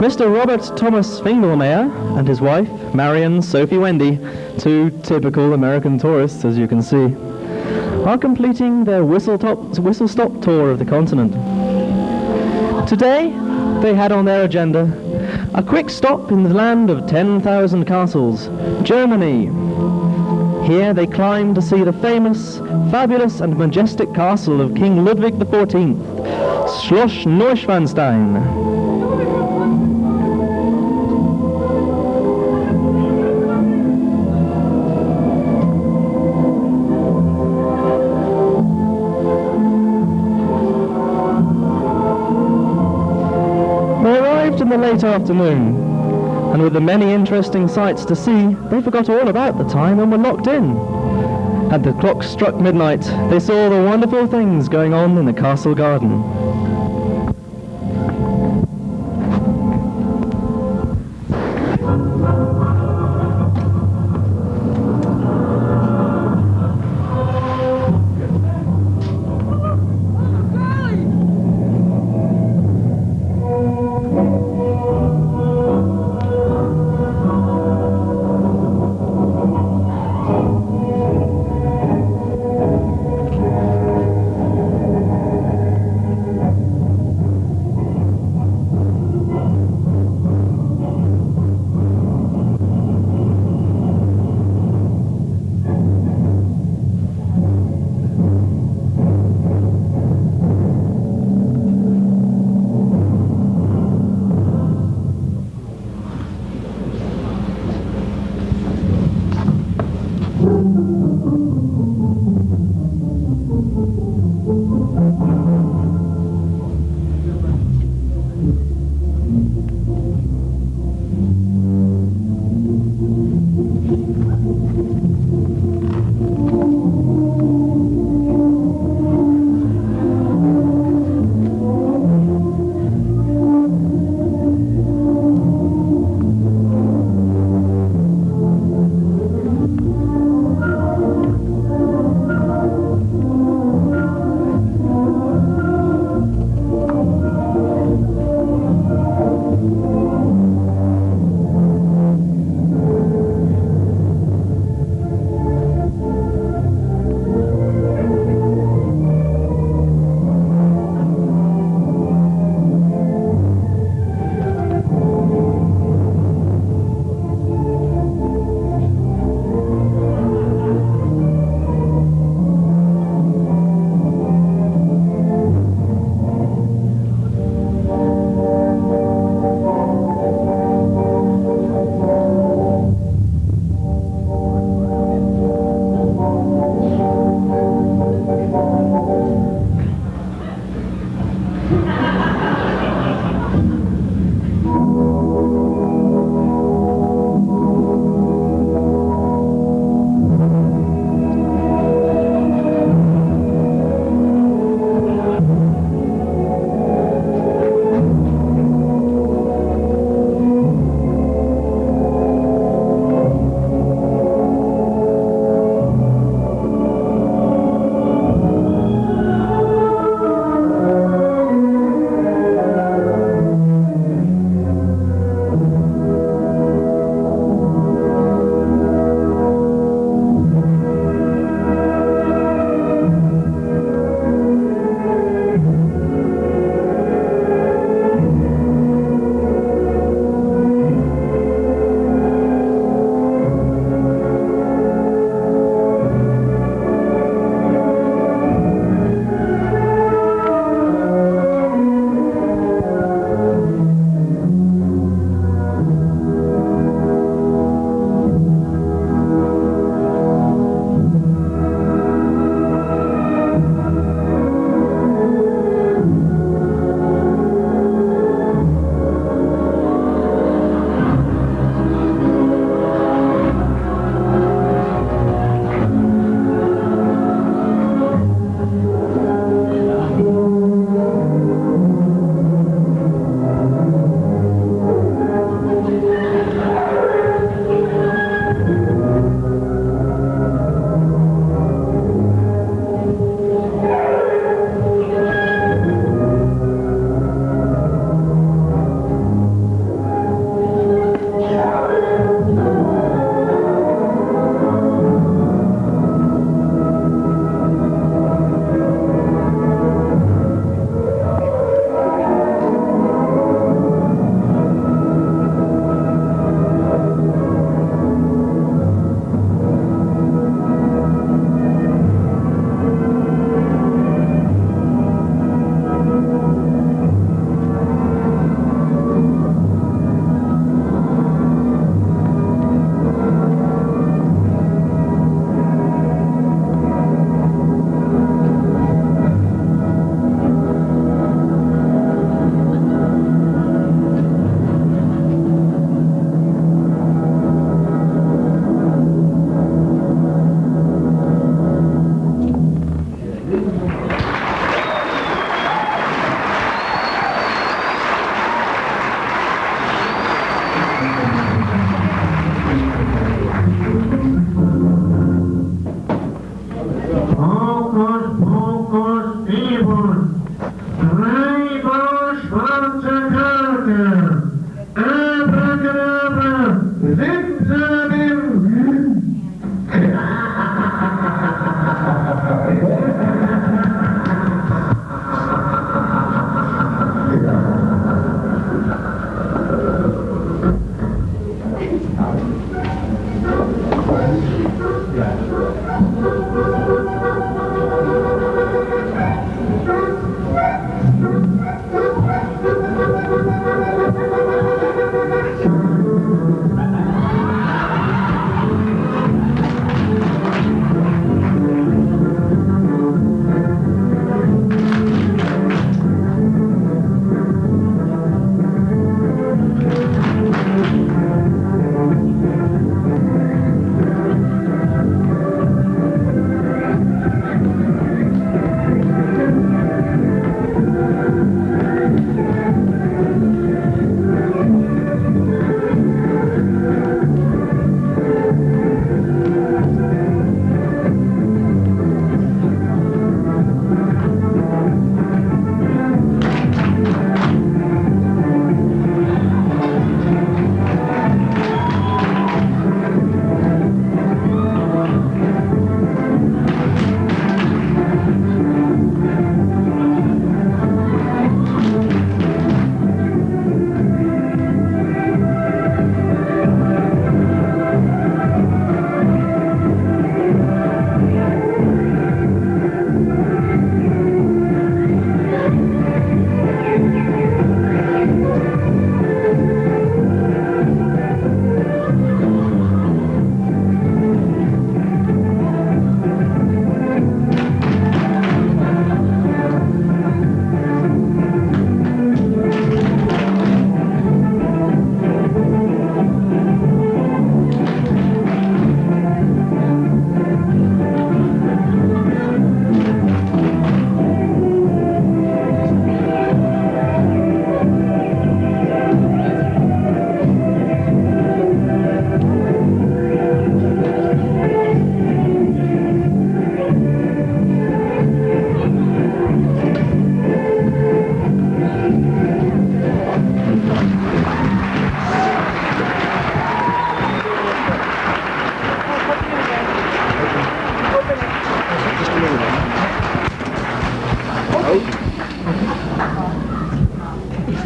Mr. Robert Thomas Fingelmeyer and his wife, Marion Sophie Wendy, two typical American tourists, as you can see, are completing their whistle-stop tour of the continent. Today, they had on their agenda a quick stop in the land of 10,000 castles, Germany. Here they climbed to see the famous, fabulous and majestic castle of King Ludwig XIV, Schloss Neuschwanstein. In the late afternoon, and with the many interesting sights to see, they forgot all about the time and were locked in. Had the clock struck midnight, they saw the wonderful things going on in the castle garden.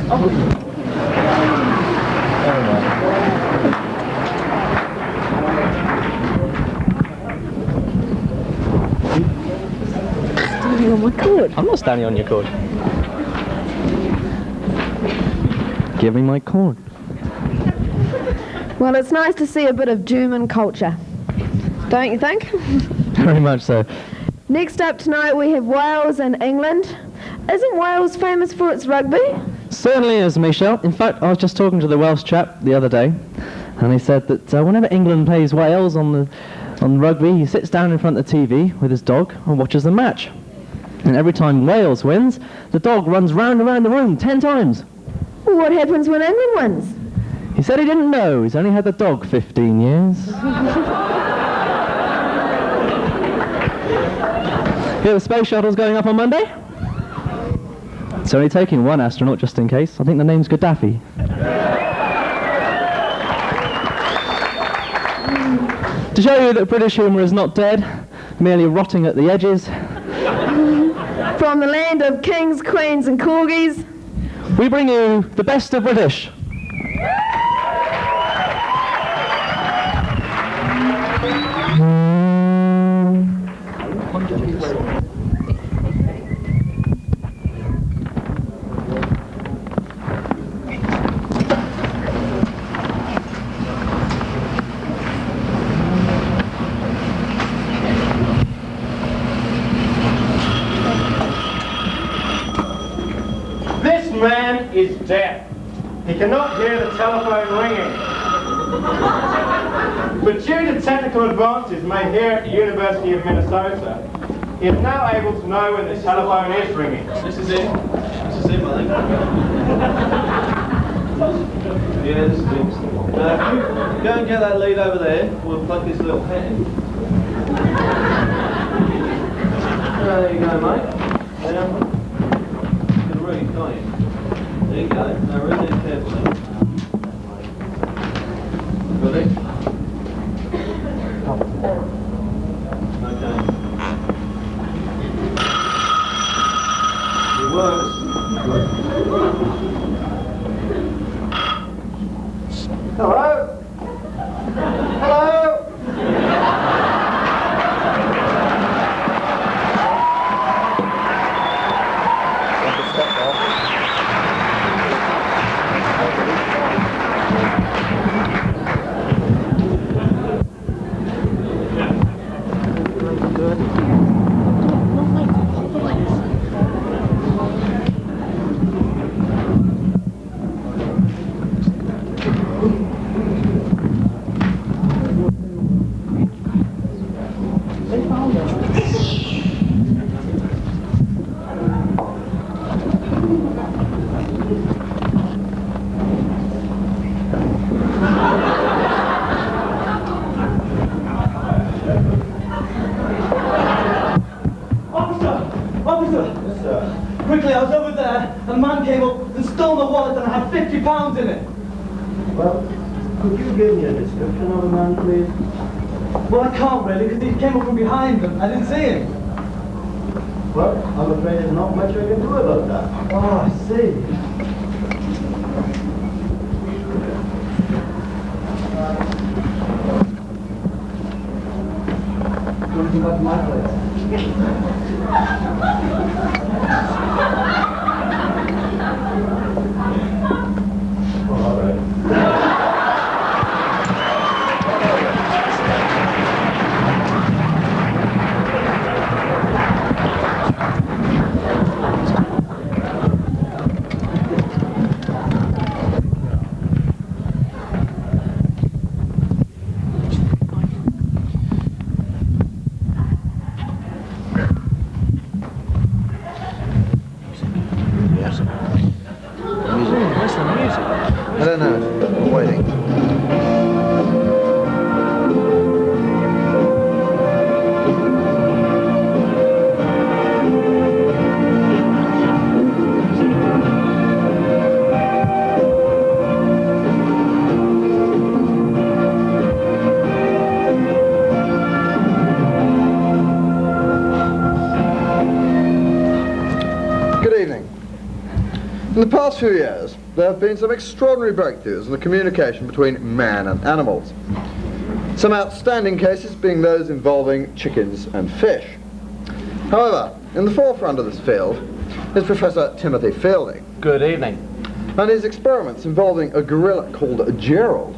Standing on my cord. I'm not standing on your cord. Give me my cord. Well, it's nice to see a bit of German culture. Don't you think? Very much so. Next up tonight we have Wales and England. Isn't Wales famous for its rugby? Certainly is, Michelle. In fact, I was just talking to the Welsh chap the other day, and he said that whenever England plays Wales on rugby, he sits down in front of the TV with his dog and watches the match. And every time Wales wins, the dog runs round and round the room 10 times. Well, what happens when England wins? He said he didn't know. He's only had the dog 15 years. Hear the space shuttle's going up on Monday? It's only taking one astronaut just in case. I think the name's Gaddafi. To show you that British humour is not dead, merely rotting at the edges. From the land of kings, queens and corgis, we bring you the best of British. This man is deaf. He cannot hear the telephone ringing. But due to technical advances made here at the University of Minnesota, he is now able to know when the telephone is ringing. This is it. This is it, I think. Yeah, this is it. Now, if you go and get that lead over there, we'll plug this little pet in. There you go, mate. Now, read, can't you? There you go. Now read it carefully. Ready? Okay. It works. Hello? Hello? Quickly, I was over there, and a man came up and stole my wallet and I had £50 in it. Well, could you give me a description of the man, please? Well, I can't really, because he came up from behind and I didn't see him. Well, I'm afraid there's not much I can do about that. Oh, I see. Want to come back to my place? All right. I don't know. I'm waiting. Good evening. In the past few years, there have been some extraordinary breakthroughs in the communication between man and animals. Some outstanding cases being those involving chickens and fish. However, in the forefront of this field is Professor Timothy Fielding. Good evening. And his experiments involving a gorilla called Gerald.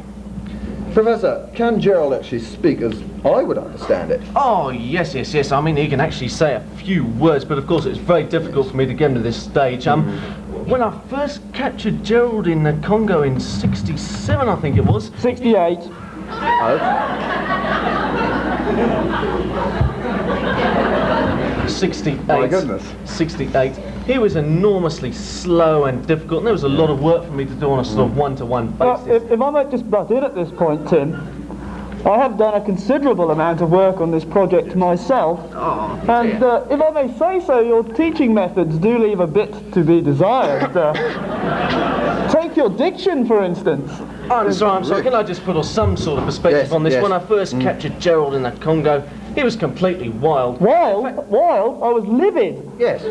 Professor, can Gerald actually speak as I would understand it? Oh, yes. I mean, he can actually say a few words, but of course it's very difficult for me to get him to this stage. When I first captured Gerald in the Congo in 67, I think it was. 68. Oh. 68. My goodness. 68. He was enormously slow and difficult, and there was a lot of work for me to do on a sort of one-to-one basis. If I might just butt in at this point, Tim, I have done a considerable amount of work on this project myself, and if I may say so, your teaching methods do leave a bit to be desired. Take your diction, for instance. I'm sorry, can I just put some sort of perspective on this? Yes. When I first captured Gerald in the Congo, he was completely wild. Wild? Wild? I was livid. Yes.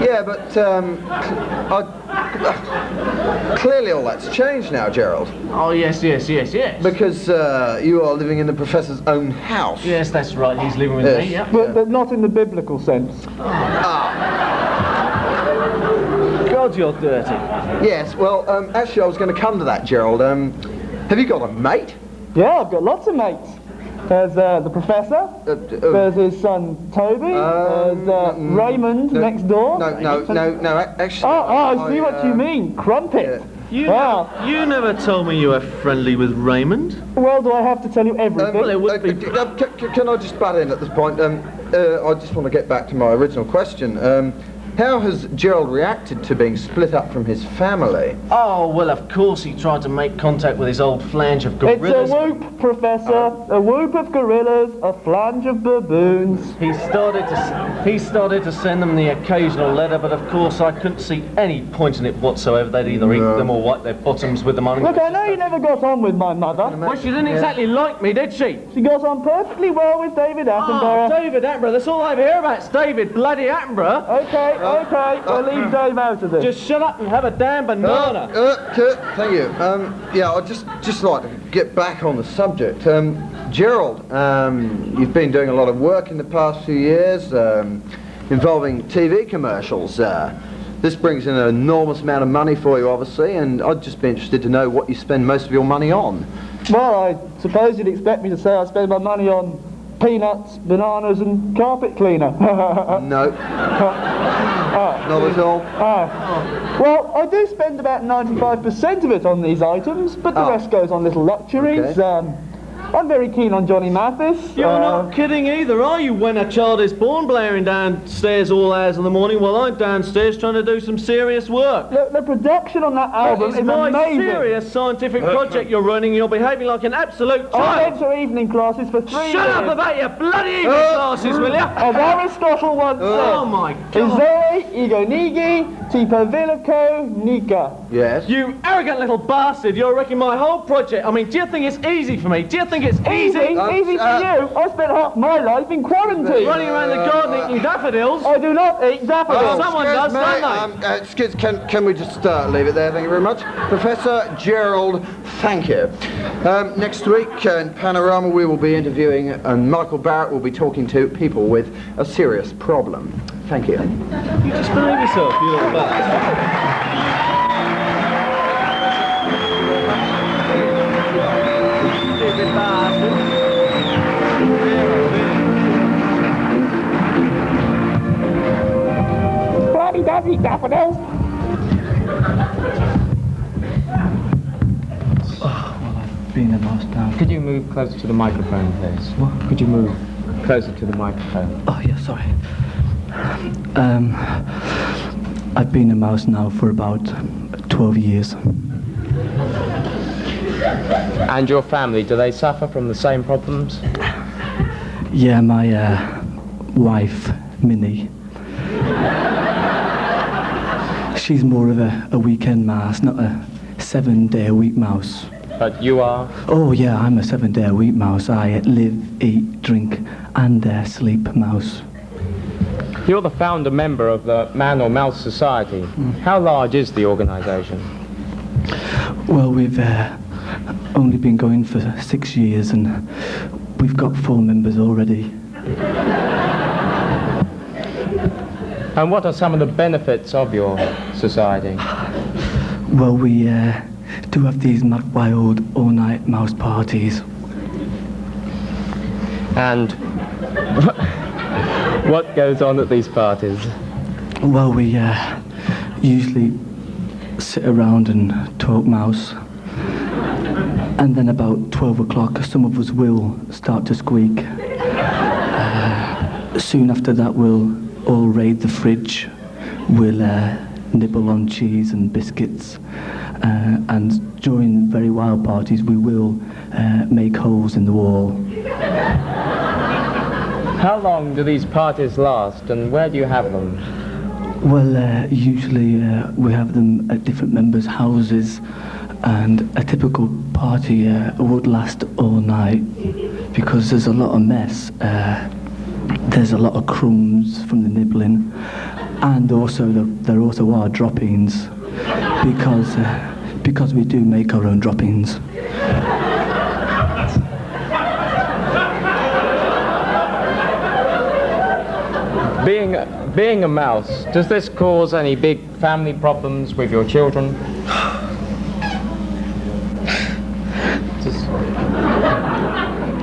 Yeah, but clearly all that's changed now, Gerald. Oh, yes. Because you are living in the professor's own house. Yes, that's right, he's living with Yes. me, yeah. But not in the biblical sense. God, you're dirty. Yes, well, actually I was going to come to that, Gerald. Have you got a mate? Yeah, I've got lots of mates. There's the professor, there's his son Toby, there's Raymond next door. No, actually... I see what you mean, Crumpet. You never told me you were friendly with Raymond. Well, do I have to tell you everything? Can I just butt in at this point? I just want to get back to my original question. How has Gerald reacted to being split up from his family? Oh, well, of course he tried to make contact with his old flange of gorillas. It's a whoop, Professor. A whoop of gorillas, a flange of baboons. He started to send them the occasional letter, but of course I couldn't see any point in it whatsoever. They'd either eat them or wipe their bottoms with them. Look, I know you never got on with my mother. Well, she didn't exactly like me, did she? She got on perfectly well with David Attenborough. Oh, David Attenborough, that's all I ever hear about, it's David bloody Attenborough. Okay, we'll leave Dave out of this. Just shut up and have a damn banana. Thank you. Yeah, I'd just like to get back on the subject. Gerald, you've been doing a lot of work in the past few years involving TV commercials. This brings in an enormous amount of money for you, obviously, and I'd just be interested to know what you spend most of your money on. Well, I suppose you'd expect me to say I spend my money on peanuts, bananas and carpet cleaner. No. Not at all. Well, I do spend about 95% of it on these items, but the rest goes on little luxuries. Okay. I'm very keen on Johnny Mathis. You're not kidding either, are you? When a child is born, blaring downstairs all hours of the morning while I'm downstairs trying to do some serious work. The production on that album is my amazing. serious scientific project you're running, and you're behaving like an absolute I child. went to evening classes for 3 years. Shut up about your bloody evening classes, will you? As Aristotle once said. Oh my God. Zoe, ego nigi, tipo velico, nika. Yes? You arrogant little bastard, you're wrecking my whole project. I mean, do you think it's easy for me? Do you think it's easy? Easy for you? I spent half my life in quarantine. Running around the garden eating daffodils? I do not eat daffodils. Someone does, don't they? Can we just leave it there? Thank you very much. Professor Gerald, thank you. Next week in Panorama we will be interviewing, and Michael Barrett will be talking to people with a serious problem. Thank you. You just believe yourself, you little bastard. Stupid bastard. Bloody does eat daffodils. Been a most now. Could you move closer to the microphone, please? What? Could you move closer to the microphone? Oh, yeah, sorry. I've been a mouse now for about 12 years. And your family, do they suffer from the same problems? Yeah, my wife, Minnie. She's more of a weekend mouse, not a 7-day-a-week mouse. But you are? Oh, yeah, I'm a 7-day-a-week mouse. I live, eat, drink, and sleep mouse. You're the founder member of the Man or Mouse Society. How large is the organisation? Well, we've only been going for 6 years and we've got 4 members already. And what are some of the benefits of your society? Well, we do have these mad wild all-night mouse parties. And what goes on at these parties? Well, we usually sit around and talk mouse. And then about 12 o'clock, some of us will start to squeak. Soon after that, we'll all raid the fridge. We'll nibble on cheese and biscuits. And during very wild parties, we will make holes in the wall. How long do these parties last, and where do you have them? Well, usually we have them at different members' houses, and a typical party would last all night because there's a lot of mess. There's a lot of crumbs from the nibbling, and also there also are droppings because we do make our own droppings. Being a mouse, does this cause any big family problems with your children?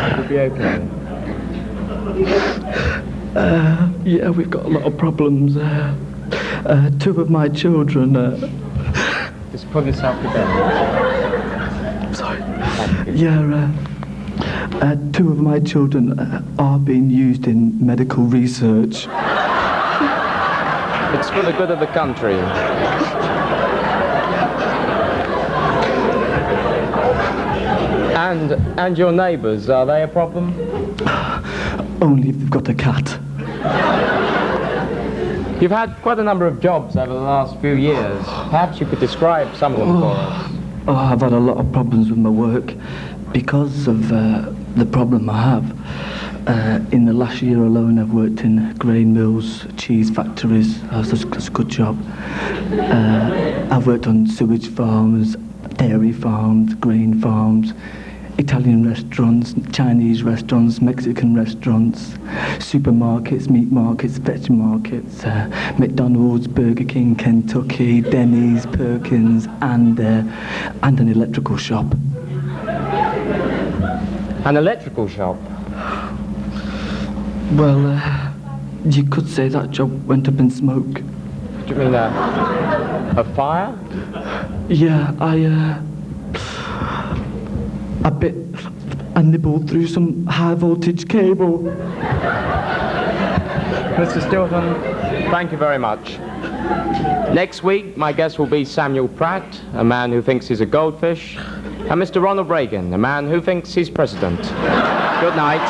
It'll be okay. Yeah, we've got a lot of problems. 2 of my children... Just pull yourself together. Sorry. Yeah, 2 of my children are being used in medical research. It's for the good of the country. And your neighbours, are they a problem? Only if they've got a cat. You've had quite a number of jobs over the last few years. Perhaps you could describe some of them for us. Oh, I've had a lot of problems with my work because of the problem I have. In the last year alone, I've worked in grain mills, cheese factories. That's a good job. I've worked on sewage farms, dairy farms, grain farms, Italian restaurants, Chinese restaurants, Mexican restaurants, supermarkets, meat markets, veg markets, McDonald's, Burger King, Kentucky, Denny's, Perkins, and an electrical shop. An electrical shop? Well, you could say that job went up in smoke. Do you mean a fire? Yeah, I nibbled through some high voltage cable. Mr. Stilton, thank you very much. Next week, my guest will be Samuel Pratt, a man who thinks he's a goldfish, and Mr. Ronald Reagan, a man who thinks he's president. Good night.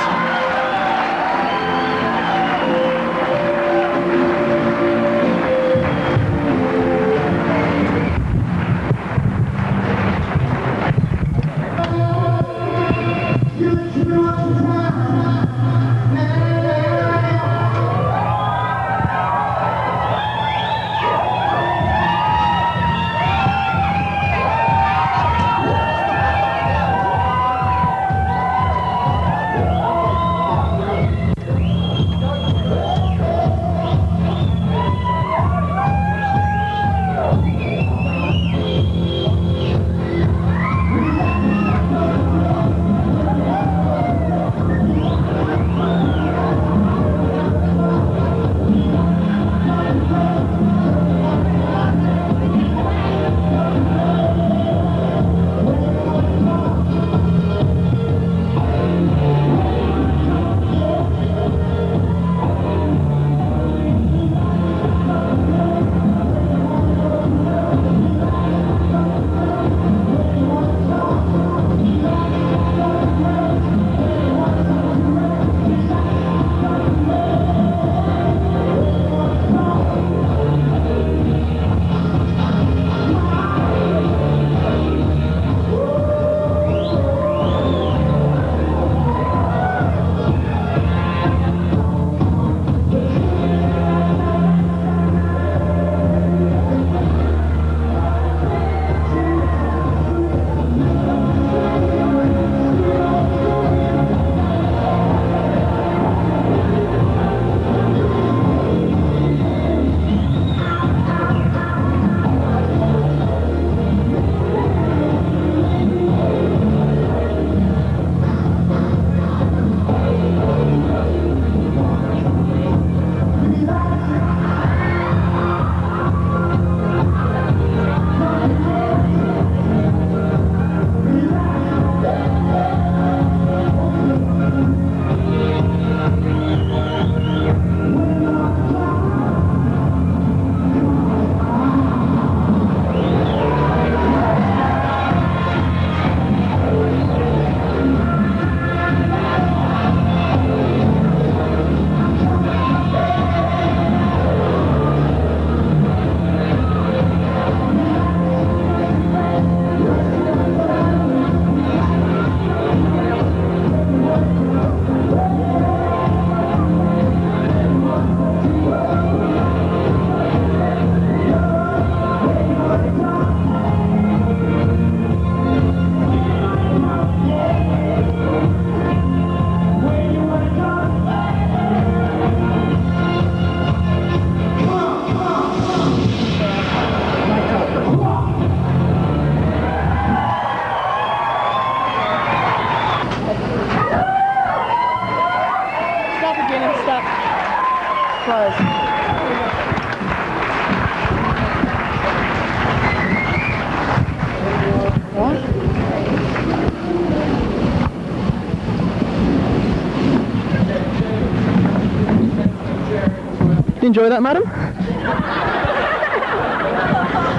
you enjoy that, madam?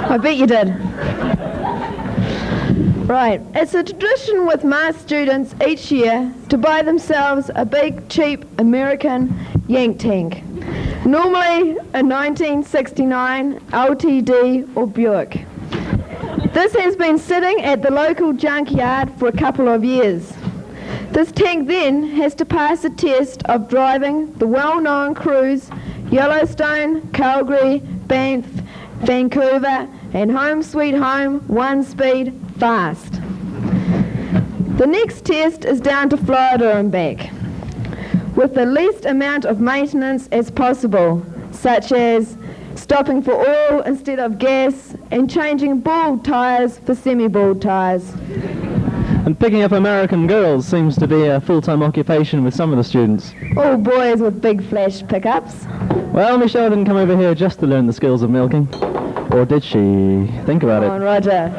I bet you did. Right, it's a tradition with mast students each year to buy themselves a big, cheap American Yank tank. Normally a 1969 LTD or Buick. This has been sitting at the local junkyard for a couple of years. This tank then has to pass a test of driving the well-known cruise Yellowstone, Calgary, Banff, Vancouver, and Home Sweet Home 1-speed fast. The next test is down to Florida and back, with the least amount of maintenance as possible, such as stopping for oil instead of gas and changing bald tyres for semi-bald tyres. And picking up American girls seems to be a full-time occupation with some of the students. All boys with big flash pickups. Well, Michelle didn't come over here just to learn the skills of milking. Or did she? Think about Come on, it. Roger.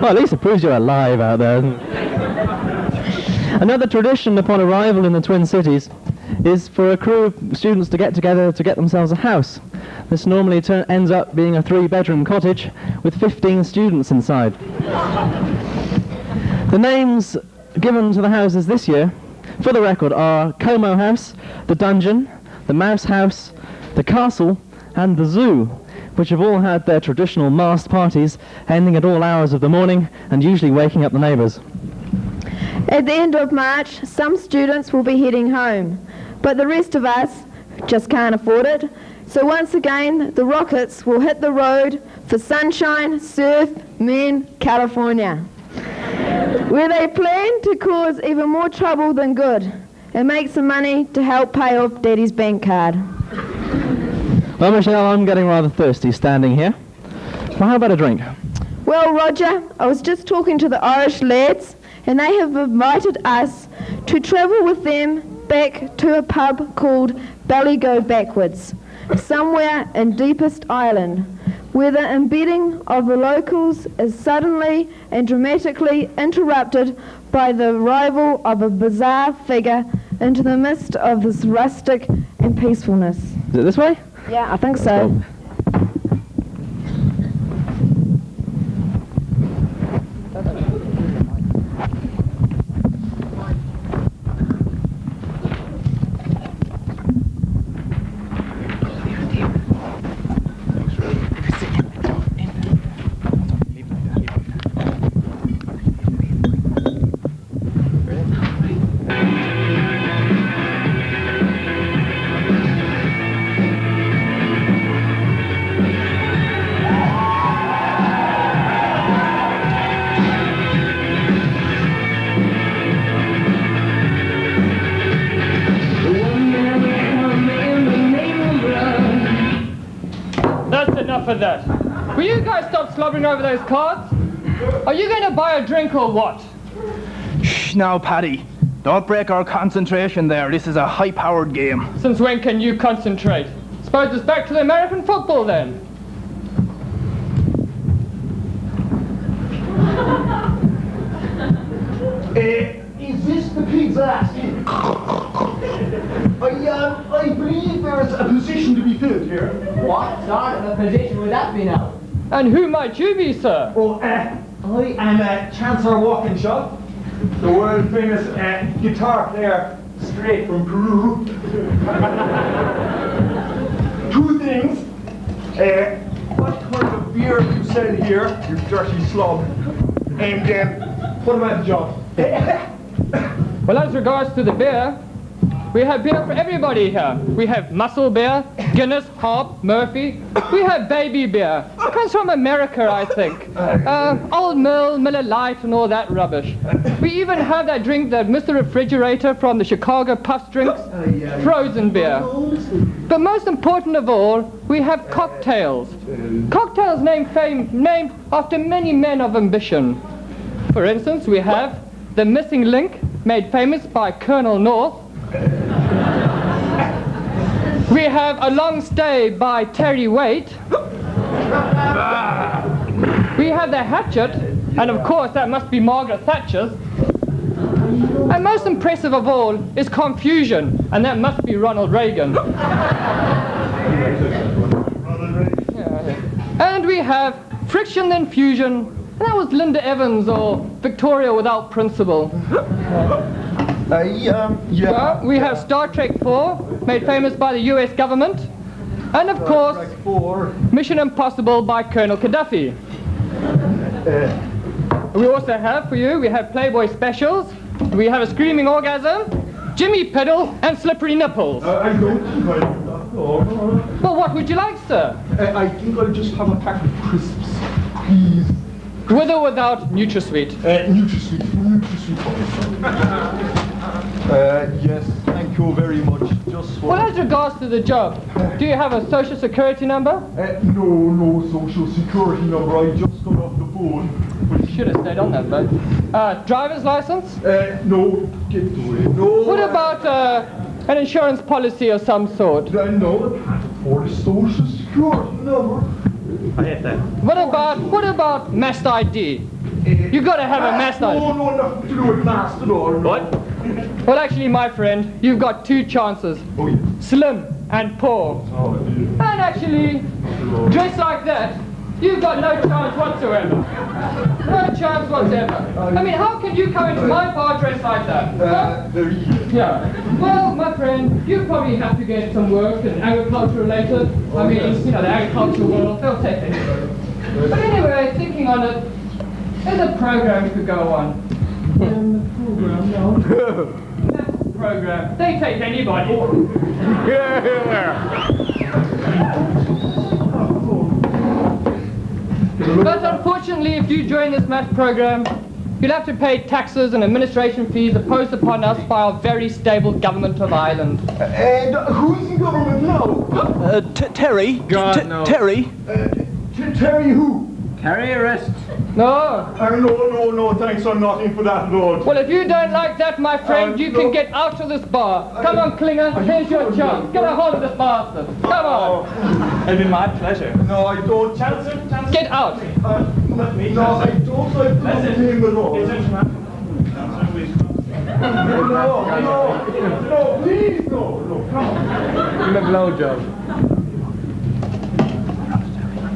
Well, at least it proves you're alive out there. Another tradition upon arrival in the Twin Cities is for a crew of students to get together to get themselves a house. This normally ends up being a 3-bedroom cottage with 15 students inside. The names given to the houses this year, for the record, are Como House, the Dungeon, the Mouse House, the Castle, and the Zoo, which have all had their traditional masked parties, ending at all hours of the morning and usually waking up the neighbours. At the end of March, some students will be heading home, but the rest of us just can't afford it. So once again, the Rockets will hit the road for sunshine, surf, men, California, where they plan to cause even more trouble than good and make some money to help pay off Daddy's bank card. Well, Michelle, I'm getting rather thirsty standing here. Well, how about a drink? Well, Roger, I was just talking to the Irish lads, and they have invited us to travel with them back to a pub called Ballygo Backwards, somewhere in deepest Ireland, where the embedding of the locals is suddenly and dramatically interrupted by the arrival of a bizarre figure into the midst of this rustic and peacefulness. Is it this way? Yeah, I think so. Enough of that. Will you guys stop slobbering over those cards? Are you going to buy a drink or what? Shh, now, Paddy. Don't break our concentration there. This is a high-powered game. Since when can you concentrate? Suppose it's back to the American football then. Is this the pig's ass? I believe there is a position to be filled here. What sort of a position would that be now? And who might you be, sir? Oh, I am Chancellor Walkinshaw, the world famous guitar player straight from Peru. Two things. What kind of beer do you sell here, you dirty slob? And what about the job? Well, as regards to the beer, we have beer for everybody here. We have muscle beer, Guinness, Hop, Murphy. We have baby beer. It comes from America, I think. Old Mill, Miller Lite, and all that rubbish. We even have that drink, that Mr. Refrigerator from the Chicago Puffs drinks, frozen beer. But most important of all, we have cocktails. Cocktails named after many men of ambition. For instance, we have the Missing Link, made famous by Colonel North. We have A Long Stay by Terry Waite. We have the Hatchet, and of course that must be Margaret Thatcher's. And most impressive of all is confusion, and that must be Ronald Reagan. And we have friction then fusion, and that was Linda Evans or Victoria without principle. Yeah. We have Star Trek 4, made famous by the US government, and of course, Mission Impossible by Colonel Gaddafi. We also have for you, we have Playboy specials, we have a screaming orgasm, Jimmy Piddle, and slippery nipples. I don't think I do that. No. Well, what would you like, sir? I think I'll just have a pack of crisps, please. With or without NutraSweet? NutraSweet. Yes, thank you very much. Just Well, as regards to the job, do you have a social security number? No social security number. I just got off the phone. Should have stayed on that, but driver's license? No, get away. No. What about an insurance policy of some sort? No, I can't afford a social security number. I hate that. What about mast ID? You gotta have a mast ID. No, nothing to do with mast at all. What? Well, actually, my friend, you've got two chances. Oh, yeah. Slim and poor. Oh, dear. And actually, dressed like that, you've got no chance whatsoever. No chance whatsoever. I mean, how can you come into my bar dressed like that? Very good. Yeah. Well, my friend, you probably have to get some work and agriculture related. I mean, you know, the agricultural world, they'll take it. But anyway, thinking on it, there's a program you could go on. Program. They take anybody. But unfortunately, if you join this math program, you'll have to pay taxes and administration fees imposed upon us by our very stable government of Ireland. And who's in government now? Terry. God, no. Terry. Terry who? Terry arrest. No. No, thanks, I'm not in for that, Lord. Well, if you don't like that, my friend, you can get out of this bar. Come on, Klinger, here's your chance. Get a hold of this bastard. Come on. It'll be my pleasure. No, I don't. Get out. Let me. No, I don't like to him at all. No, please, no, come on. Give me a blowjob.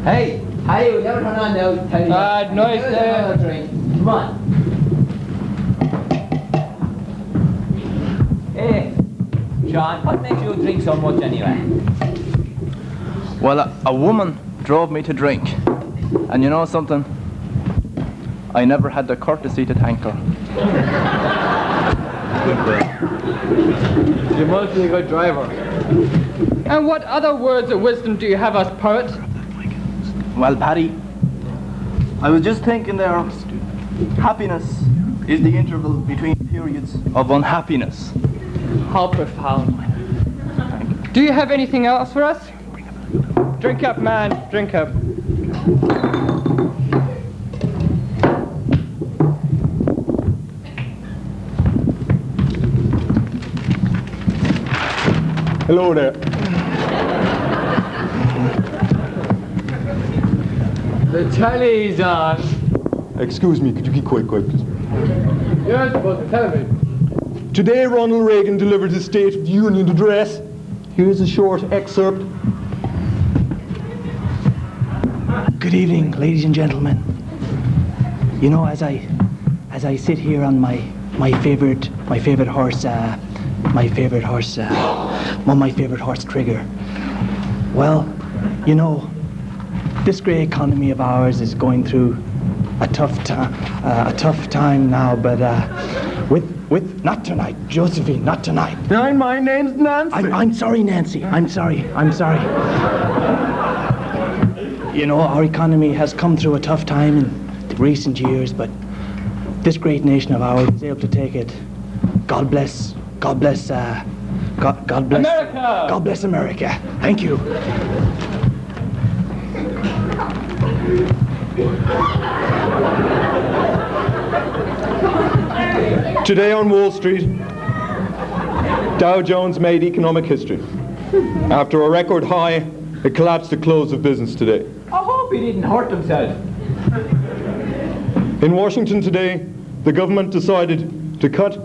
Hey, you never turn on those television. Noise there. Come on. Hey, John, what makes you drink so much anyway? Well, a woman drove me to drink. And you know something? I never had the courtesy to thank her. You must be a good driver. And what other words of wisdom do you have, us poet? Well, Paddy, I was just thinking there, happiness is the interval between periods of unhappiness. How profound. Do you have anything else for us? Drink up, man, drink up. Hello there. The telly's on. Excuse me, could you keep quiet, please? You're supposed to tell me. Today, Ronald Reagan delivered his State of the Union address. Here's a short excerpt. Good evening, ladies and gentlemen. You know, as I sit here on my favorite horse Trigger. Well, you know, this great economy of ours is going through a tough time now, but with not tonight, Josephine, not tonight. My name's Nancy. I'm sorry, Nancy. I'm sorry. You know, our economy has come through a tough time in recent years, but this great nation of ours is able to take it. God bless America! God bless America. Thank you. Today on Wall Street, Dow Jones made economic history. After a record high, it collapsed at close of business today. I hope he didn't hurt himself. In Washington today, the government decided to cut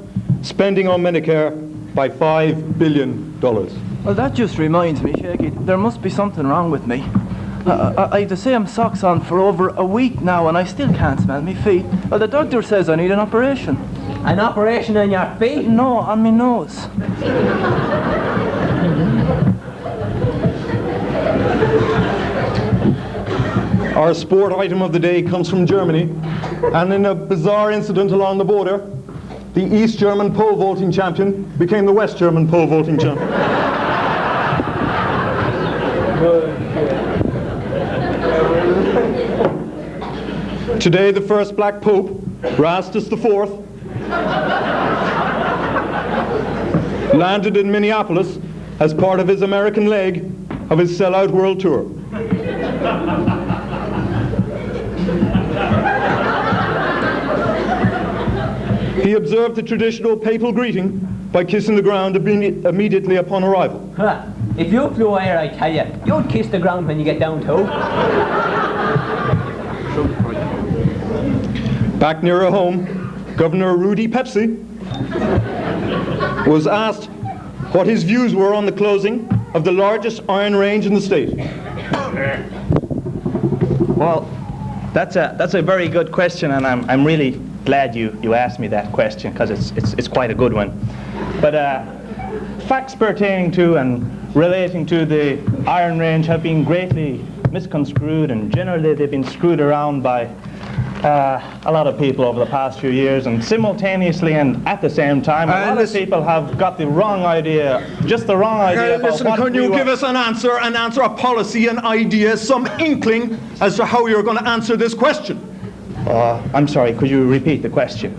spending on Medicare by $5 billion. Well, that just reminds me, Shaky, there must be something wrong with me. I have the same socks on for over a week now and I still can't smell my feet. Well, the doctor says I need an operation. An operation on your feet? No, on my nose. Our sport item of the day comes from Germany, and in a bizarre incident along the border, the East German pole vaulting champion became the West German pole vaulting champion. Today, the first black pope, Rastus IV, landed in Minneapolis as part of his American leg of his sellout world tour. He observed the traditional papal greeting by kissing the ground immediately upon arrival. Huh. If you flew here, I tell you, you'd kiss the ground when you get down too. Back nearer home, Governor Rudy Pepsi was asked what his views were on the closing of the largest iron range in the state. Well, that's a very good question, and I'm really glad you asked me that question, because it's quite a good one. But facts pertaining to and relating to the iron range have been greatly misconstrued, and generally they've been screwed around by a lot of people over the past few years, and simultaneously and at the same time, a lot of people have got the wrong idea, just the wrong idea about listen, what can you give us an answer, a policy, an idea, some inkling as to how you're going to answer this question? I'm sorry, could you repeat the question?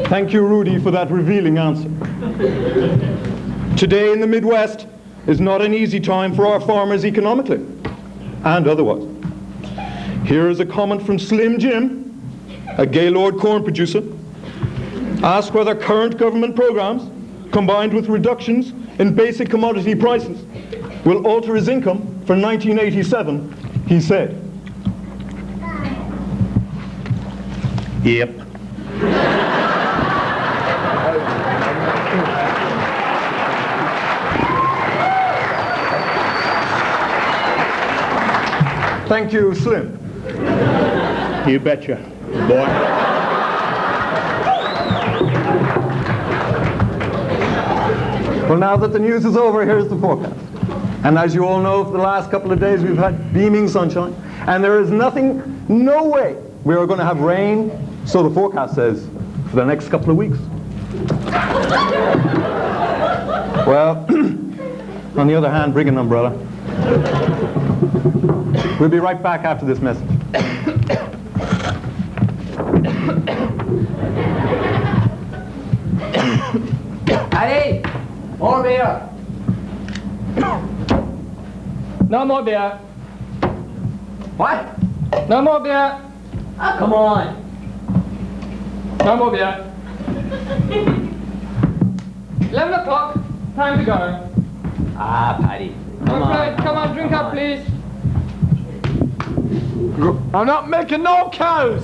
Thank you, Rudy, for that revealing answer. Today in the Midwest is not an easy time for our farmers economically and otherwise. Here is a comment from Slim Jim, a Gaylord corn producer, asked whether current government programs, combined with reductions in basic commodity prices, will alter his income for 1987. He said, "Yep." Thank you, Slim. You betcha, boy. Well, now that the news is over, here's the forecast. And as you all know, for the last couple of days we've had beaming sunshine, and there is no way we are going to have rain, so the forecast says, for the next couple of weeks. Well, on the other hand, bring an umbrella. We'll be right back after this message. Hey, more beer. No more beer. What? No more beer. Oh, come on. No more beer. 11 o'clock. Time to go. Ah, Paddy. Come on, drink up, please. I'm not making no cows.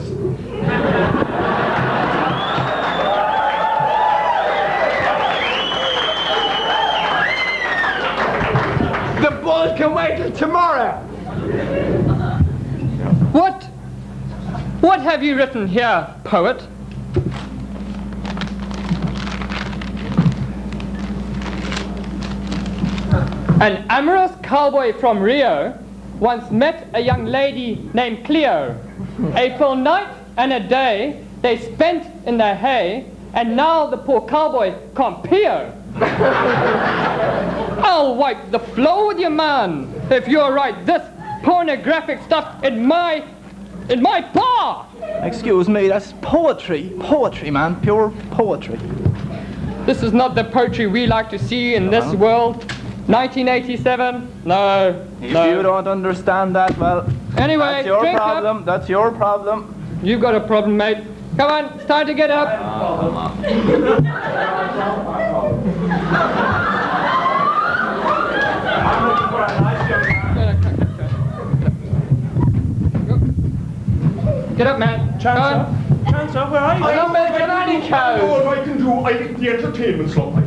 The bullet can wait till tomorrow. What have you written here, poet? An amorous cowboy from Rio once met a young lady named Cleo. A full night and a day they spent in the hay, and now the poor cowboy can't peer. I'll wipe the floor with you, man, if you write this pornographic stuff in my bar. Excuse me, that's poetry. Poetry, man, pure poetry. This is not the poetry we like to see in this world. 1987? No. If you don't understand that, well, anyway, that's your drink problem. up. That's your problem. You've got a problem, mate. Come on, it's time to get up. Get up, man. Chancellor, where are you? I'm not making any cows. All I can do, I get the entertainment slot.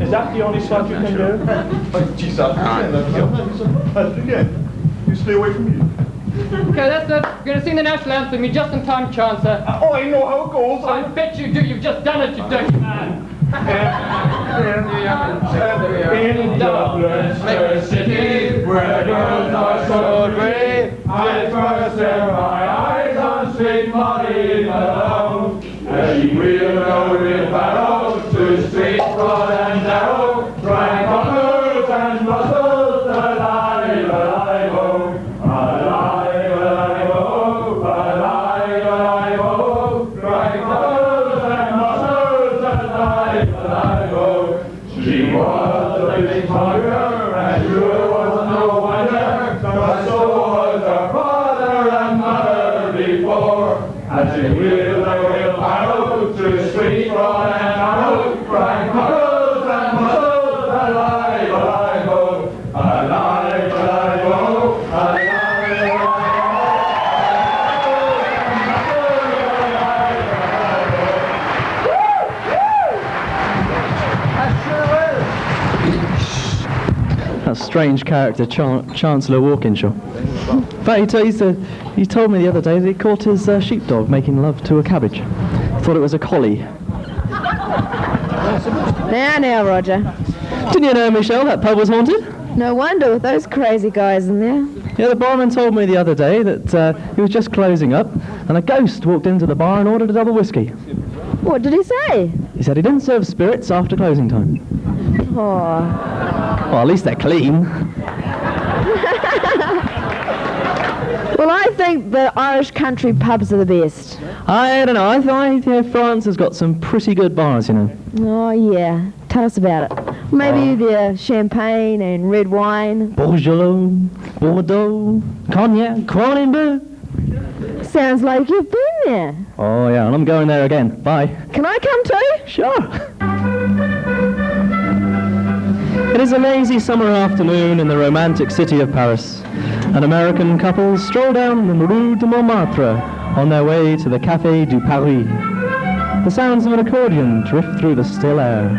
Is that the only slot you can do? Jesus, again. You stay away from me. Okay, that's it. We're going to sing the national anthem. You're just in time, Chancellor. Oh, I know how it goes. I bet you do. You've just done it, you dirty man. In Dublin, fair city, where girls are so brave, I first set my eyes on sweet Molly Malone. As she wheeled out in barrows to streets broad and narrow, crying cockles and mussels, alive, alive, oh, alive, alive, oh, alive, alive, oh, crying cockles and mussels, alive, alive, oh. She was a big hugger, and sure was no wonder, but so was her father and mother before. As she wheeled her wheelbarrow through street broad and narrow, crying cockles and mussels, alive, alive, oh, alive, alive, oh, alive, That strange character, Chancellor Walkinshaw. In fact, he told me the other day that he caught his sheepdog making love to a cabbage. Thought it was a collie. Now, Roger. Didn't you know, Michelle, that pub was haunted? No wonder with those crazy guys in there. Yeah, the barman told me the other day that he was just closing up and a ghost walked into the bar and ordered a double whiskey. What did he say? He said he didn't serve spirits after closing time. Oh. Well, at least they're clean. Well, I think the Irish country pubs are the best. I don't know. I think France has got some pretty good bars, you know. Oh, yeah. Tell us about it. Maybe the champagne and red wine. Beaujolais, Bordeaux, Cognac, Cronenberg. Sounds like you've been there. Oh, yeah, and I'm going there again. Bye. Can I come too? Sure. It is a lazy summer afternoon in the romantic city of Paris. An American couple stroll down the Rue de Montmartre on their way to the Café du Paris. The sounds of an accordion drift through the still air.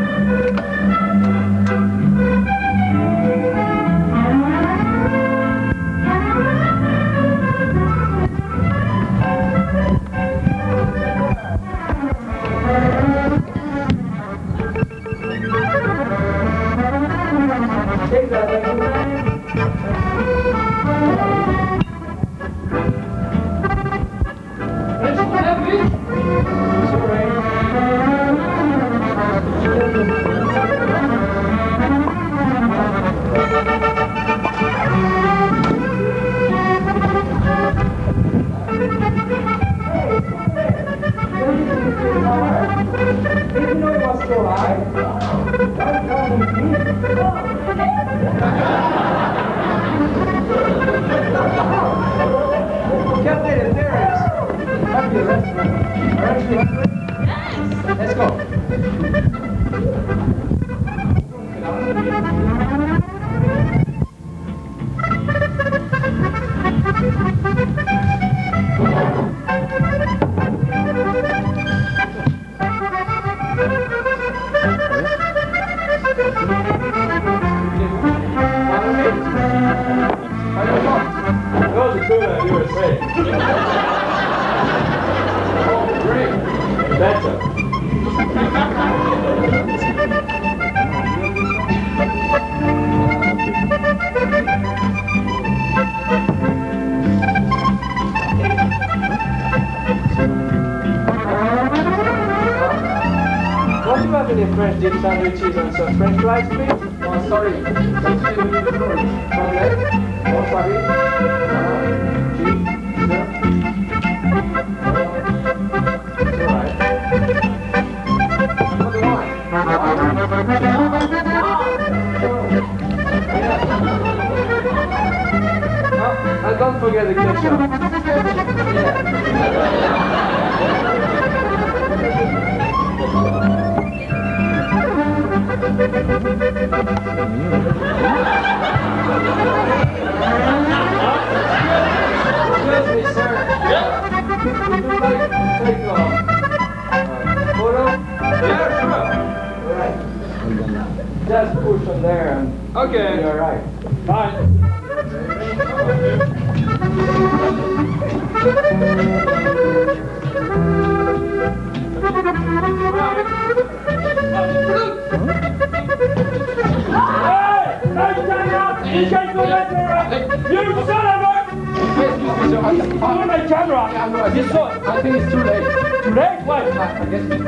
Let's go. That was a good idea to say. Oh, great. Better. What do you have any French dip sandwiches and some French fries, please? Oh, sorry. Okay. Oh, sorry. And don't forget the ketchup. Excuse me, sir. Just push on there and Okay. you're right. Fine. You can't go back there! You son of a... I'm on my camera! This one! I think it's too late. Too late? Why? I guess it's too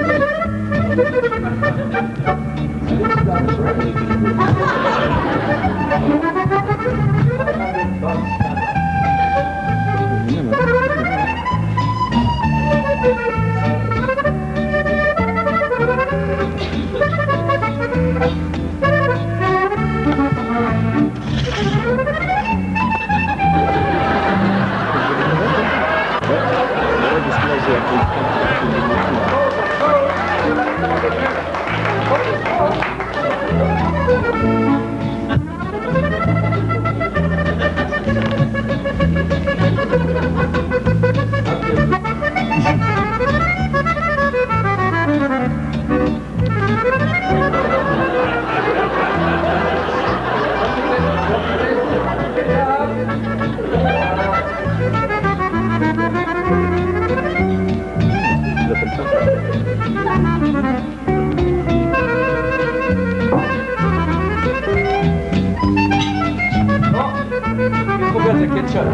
Forget the kitchen.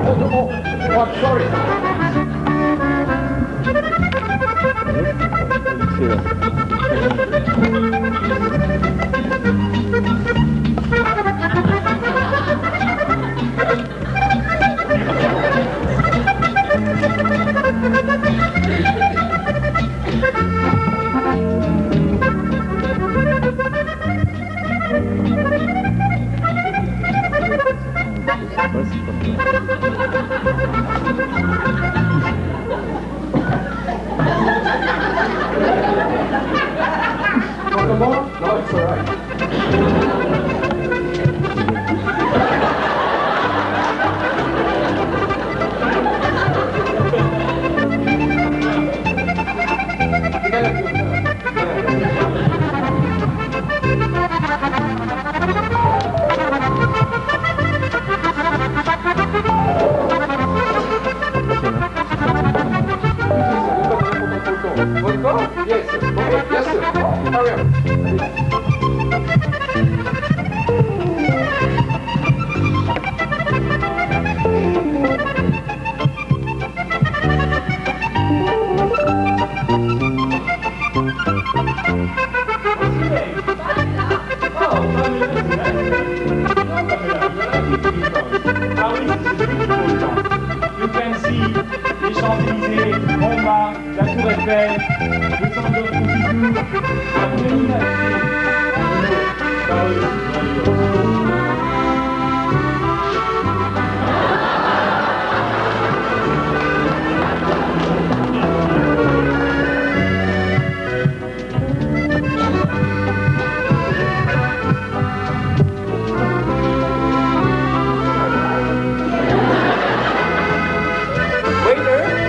Oh, sorry. No, it's all right. Yes, sir. Okay, yes, sir. Hurry You can see les Champs-Élysées, Montmartre, la Tour Eiffel, le centre de Pompidou, la promenade.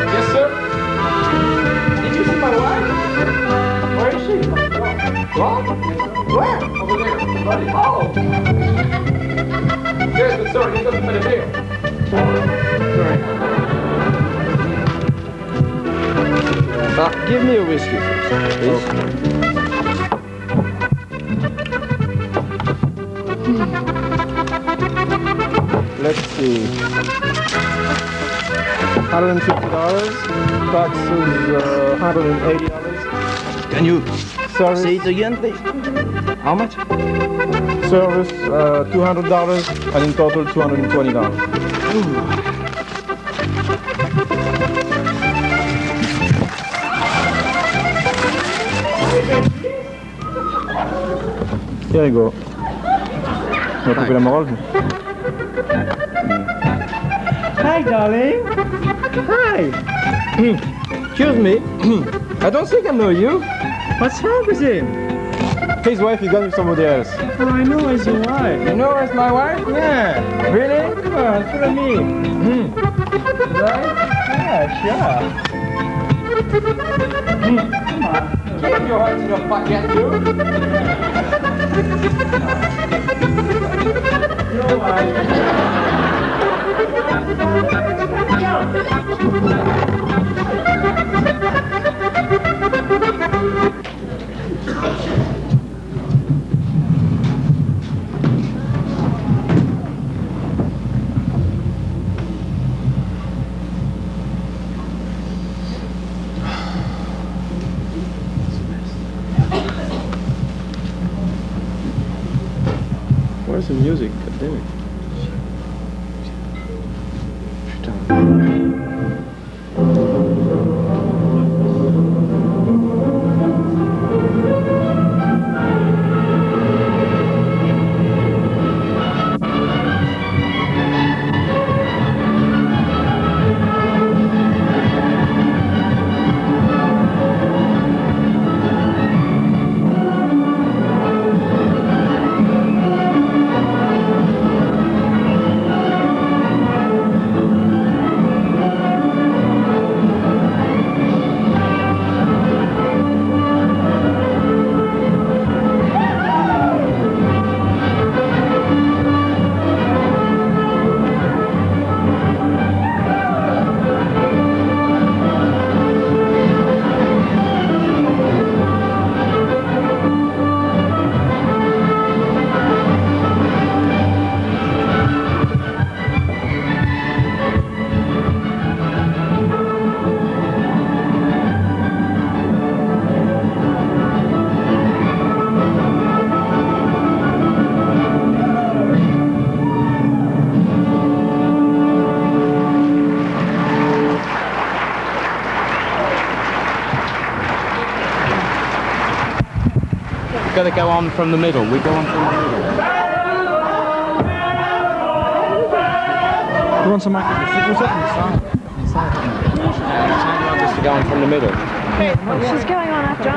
Yes, sir. Did you see my wife? Where is she? What? Where? Over there. Oh. Yes, but sorry, it doesn't matter there. Sorry. Give me a whiskey first, please. Let's see. $150. Taxes, $180. Can you Service. say it again, please? How much? Service, $200, and in total, $220. Here you go. You want to put them Hi, darling. Hi. Excuse me. I don't think I know you. What's wrong with him? His wife, he got with somebody else. Oh, I know it's your wife. You know it's my wife? Yeah. Really? Come on, follow me. Right? Yeah, sure. Come on. Keep your hands in your pocket, you. Where's the music? God damn it. Got to go on from the middle. We go on from the middle. You want some microphone? Just to go on from the middle. She's going on after us.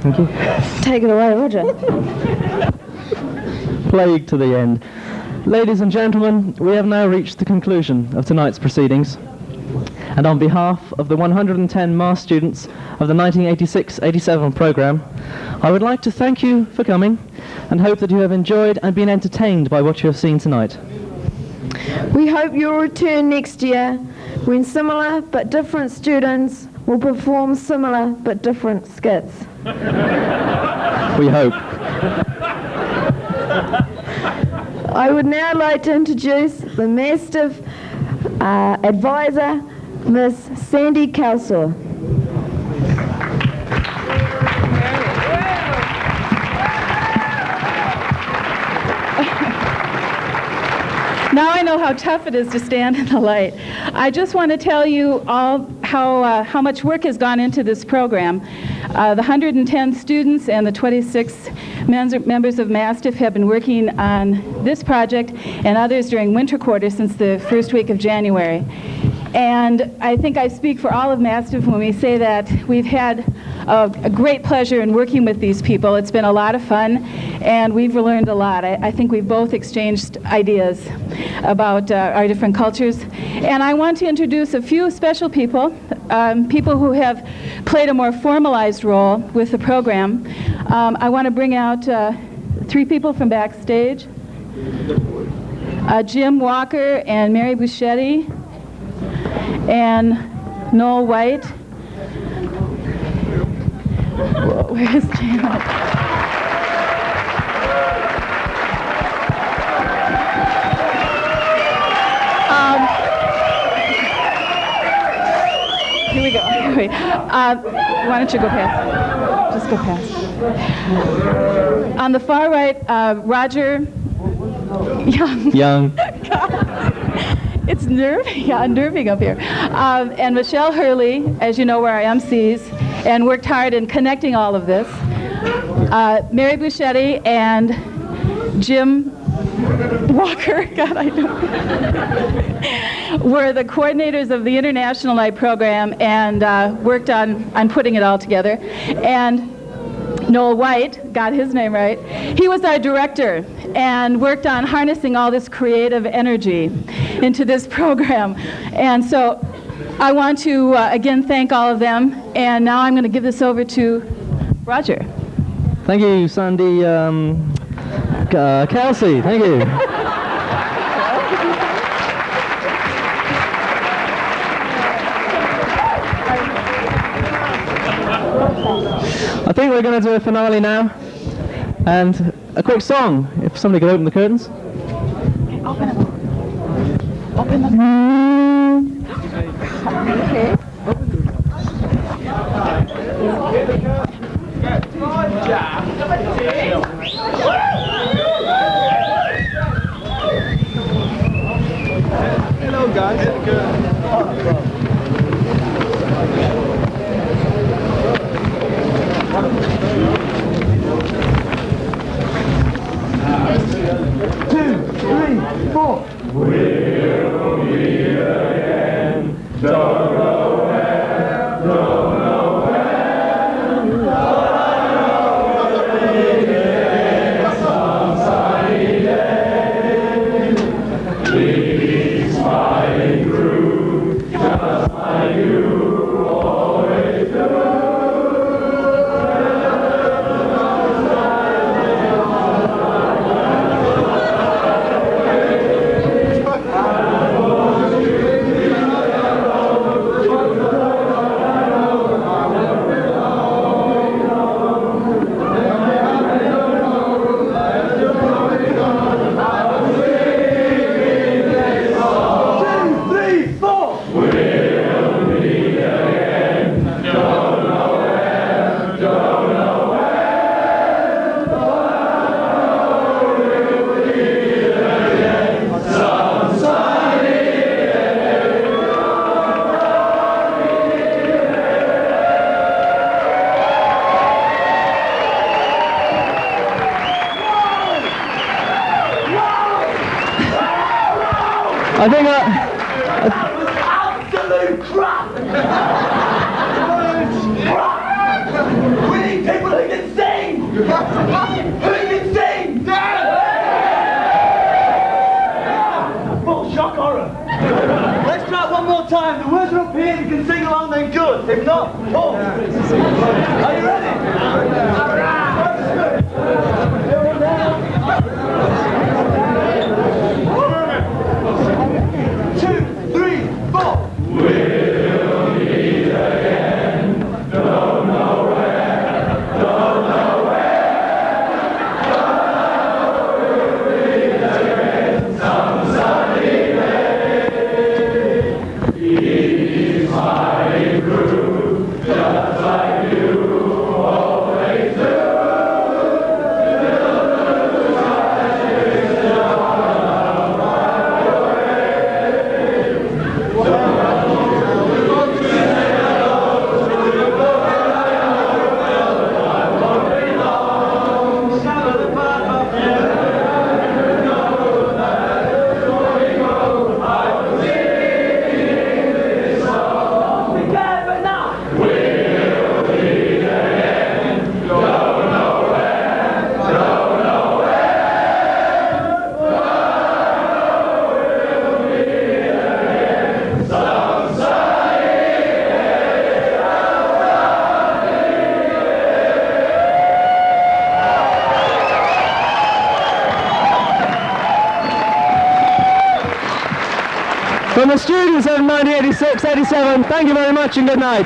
Thank you. Take it away, Roger. Plague to the end. Ladies and gentlemen, we have now reached the conclusion of tonight's proceedings. And on behalf of the 110 mast students of the 1986-87 programme, I would like to thank you for coming and hope that you have enjoyed and been entertained by what you have seen tonight. We hope you'll return next year when similar but different students will perform similar but different skits. We hope. I would now like to introduce the Mastiff advisor, Miss Sandy Calsor. Now I know how tough it is to stand in the light. I just want to tell you all how much work has gone into this program. The 110 students and the 26 members of Mastiff have been working on this project and others during winter quarter since the first week of January. And I think I speak for all of Mastiff when we say that we've had a great pleasure in working with these people. It's been a lot of fun, and we've learned a lot. I think we've both exchanged ideas about our different cultures. And I want to introduce a few special people, people who have played a more formalized role with the program. I want to bring out 3 people from backstage. Jim Walker and Mary Buschetti and Noel White. Whoa, where's Janet? Here we go. Wait. Why don't you go past? Just go past. On the far right, Roger Young. It's unnerving up here. And Michelle Hurley, as you know, were our MCs and worked hard in connecting all of this. Mary Buschetti and Jim Walker, God, I don't were the coordinators of the International Night program and worked on putting it all together. And Noel White, got his name right. He was our director and worked on harnessing all this creative energy into this program. And so I want to again thank all of them. And now I'm going to give this over to Roger. Thank you, Sandy. Kelsey, thank you. I think we're going to do a finale now, and a quick song, if somebody could open the curtains. Open them. Open them. Okay. Hello, guys. Two, three, four. We'll meet again. Don't know where, don't know when. But I know we'll meet again some sunny day. We'll be smiling through, just like you always do. I think Absolute crap! We need people who can sing! Who can sing? Full shock horror. Let's try it one more time. The words are up here. You can sing along, then good. If not, pull. Are you ready? Two, three, four. We'll meet again. Don't know where, don't know where. But I know we'll meet again some sunny day. Keep smiling through, just like you always do. from the students of 1986-87, thank you very much and good night.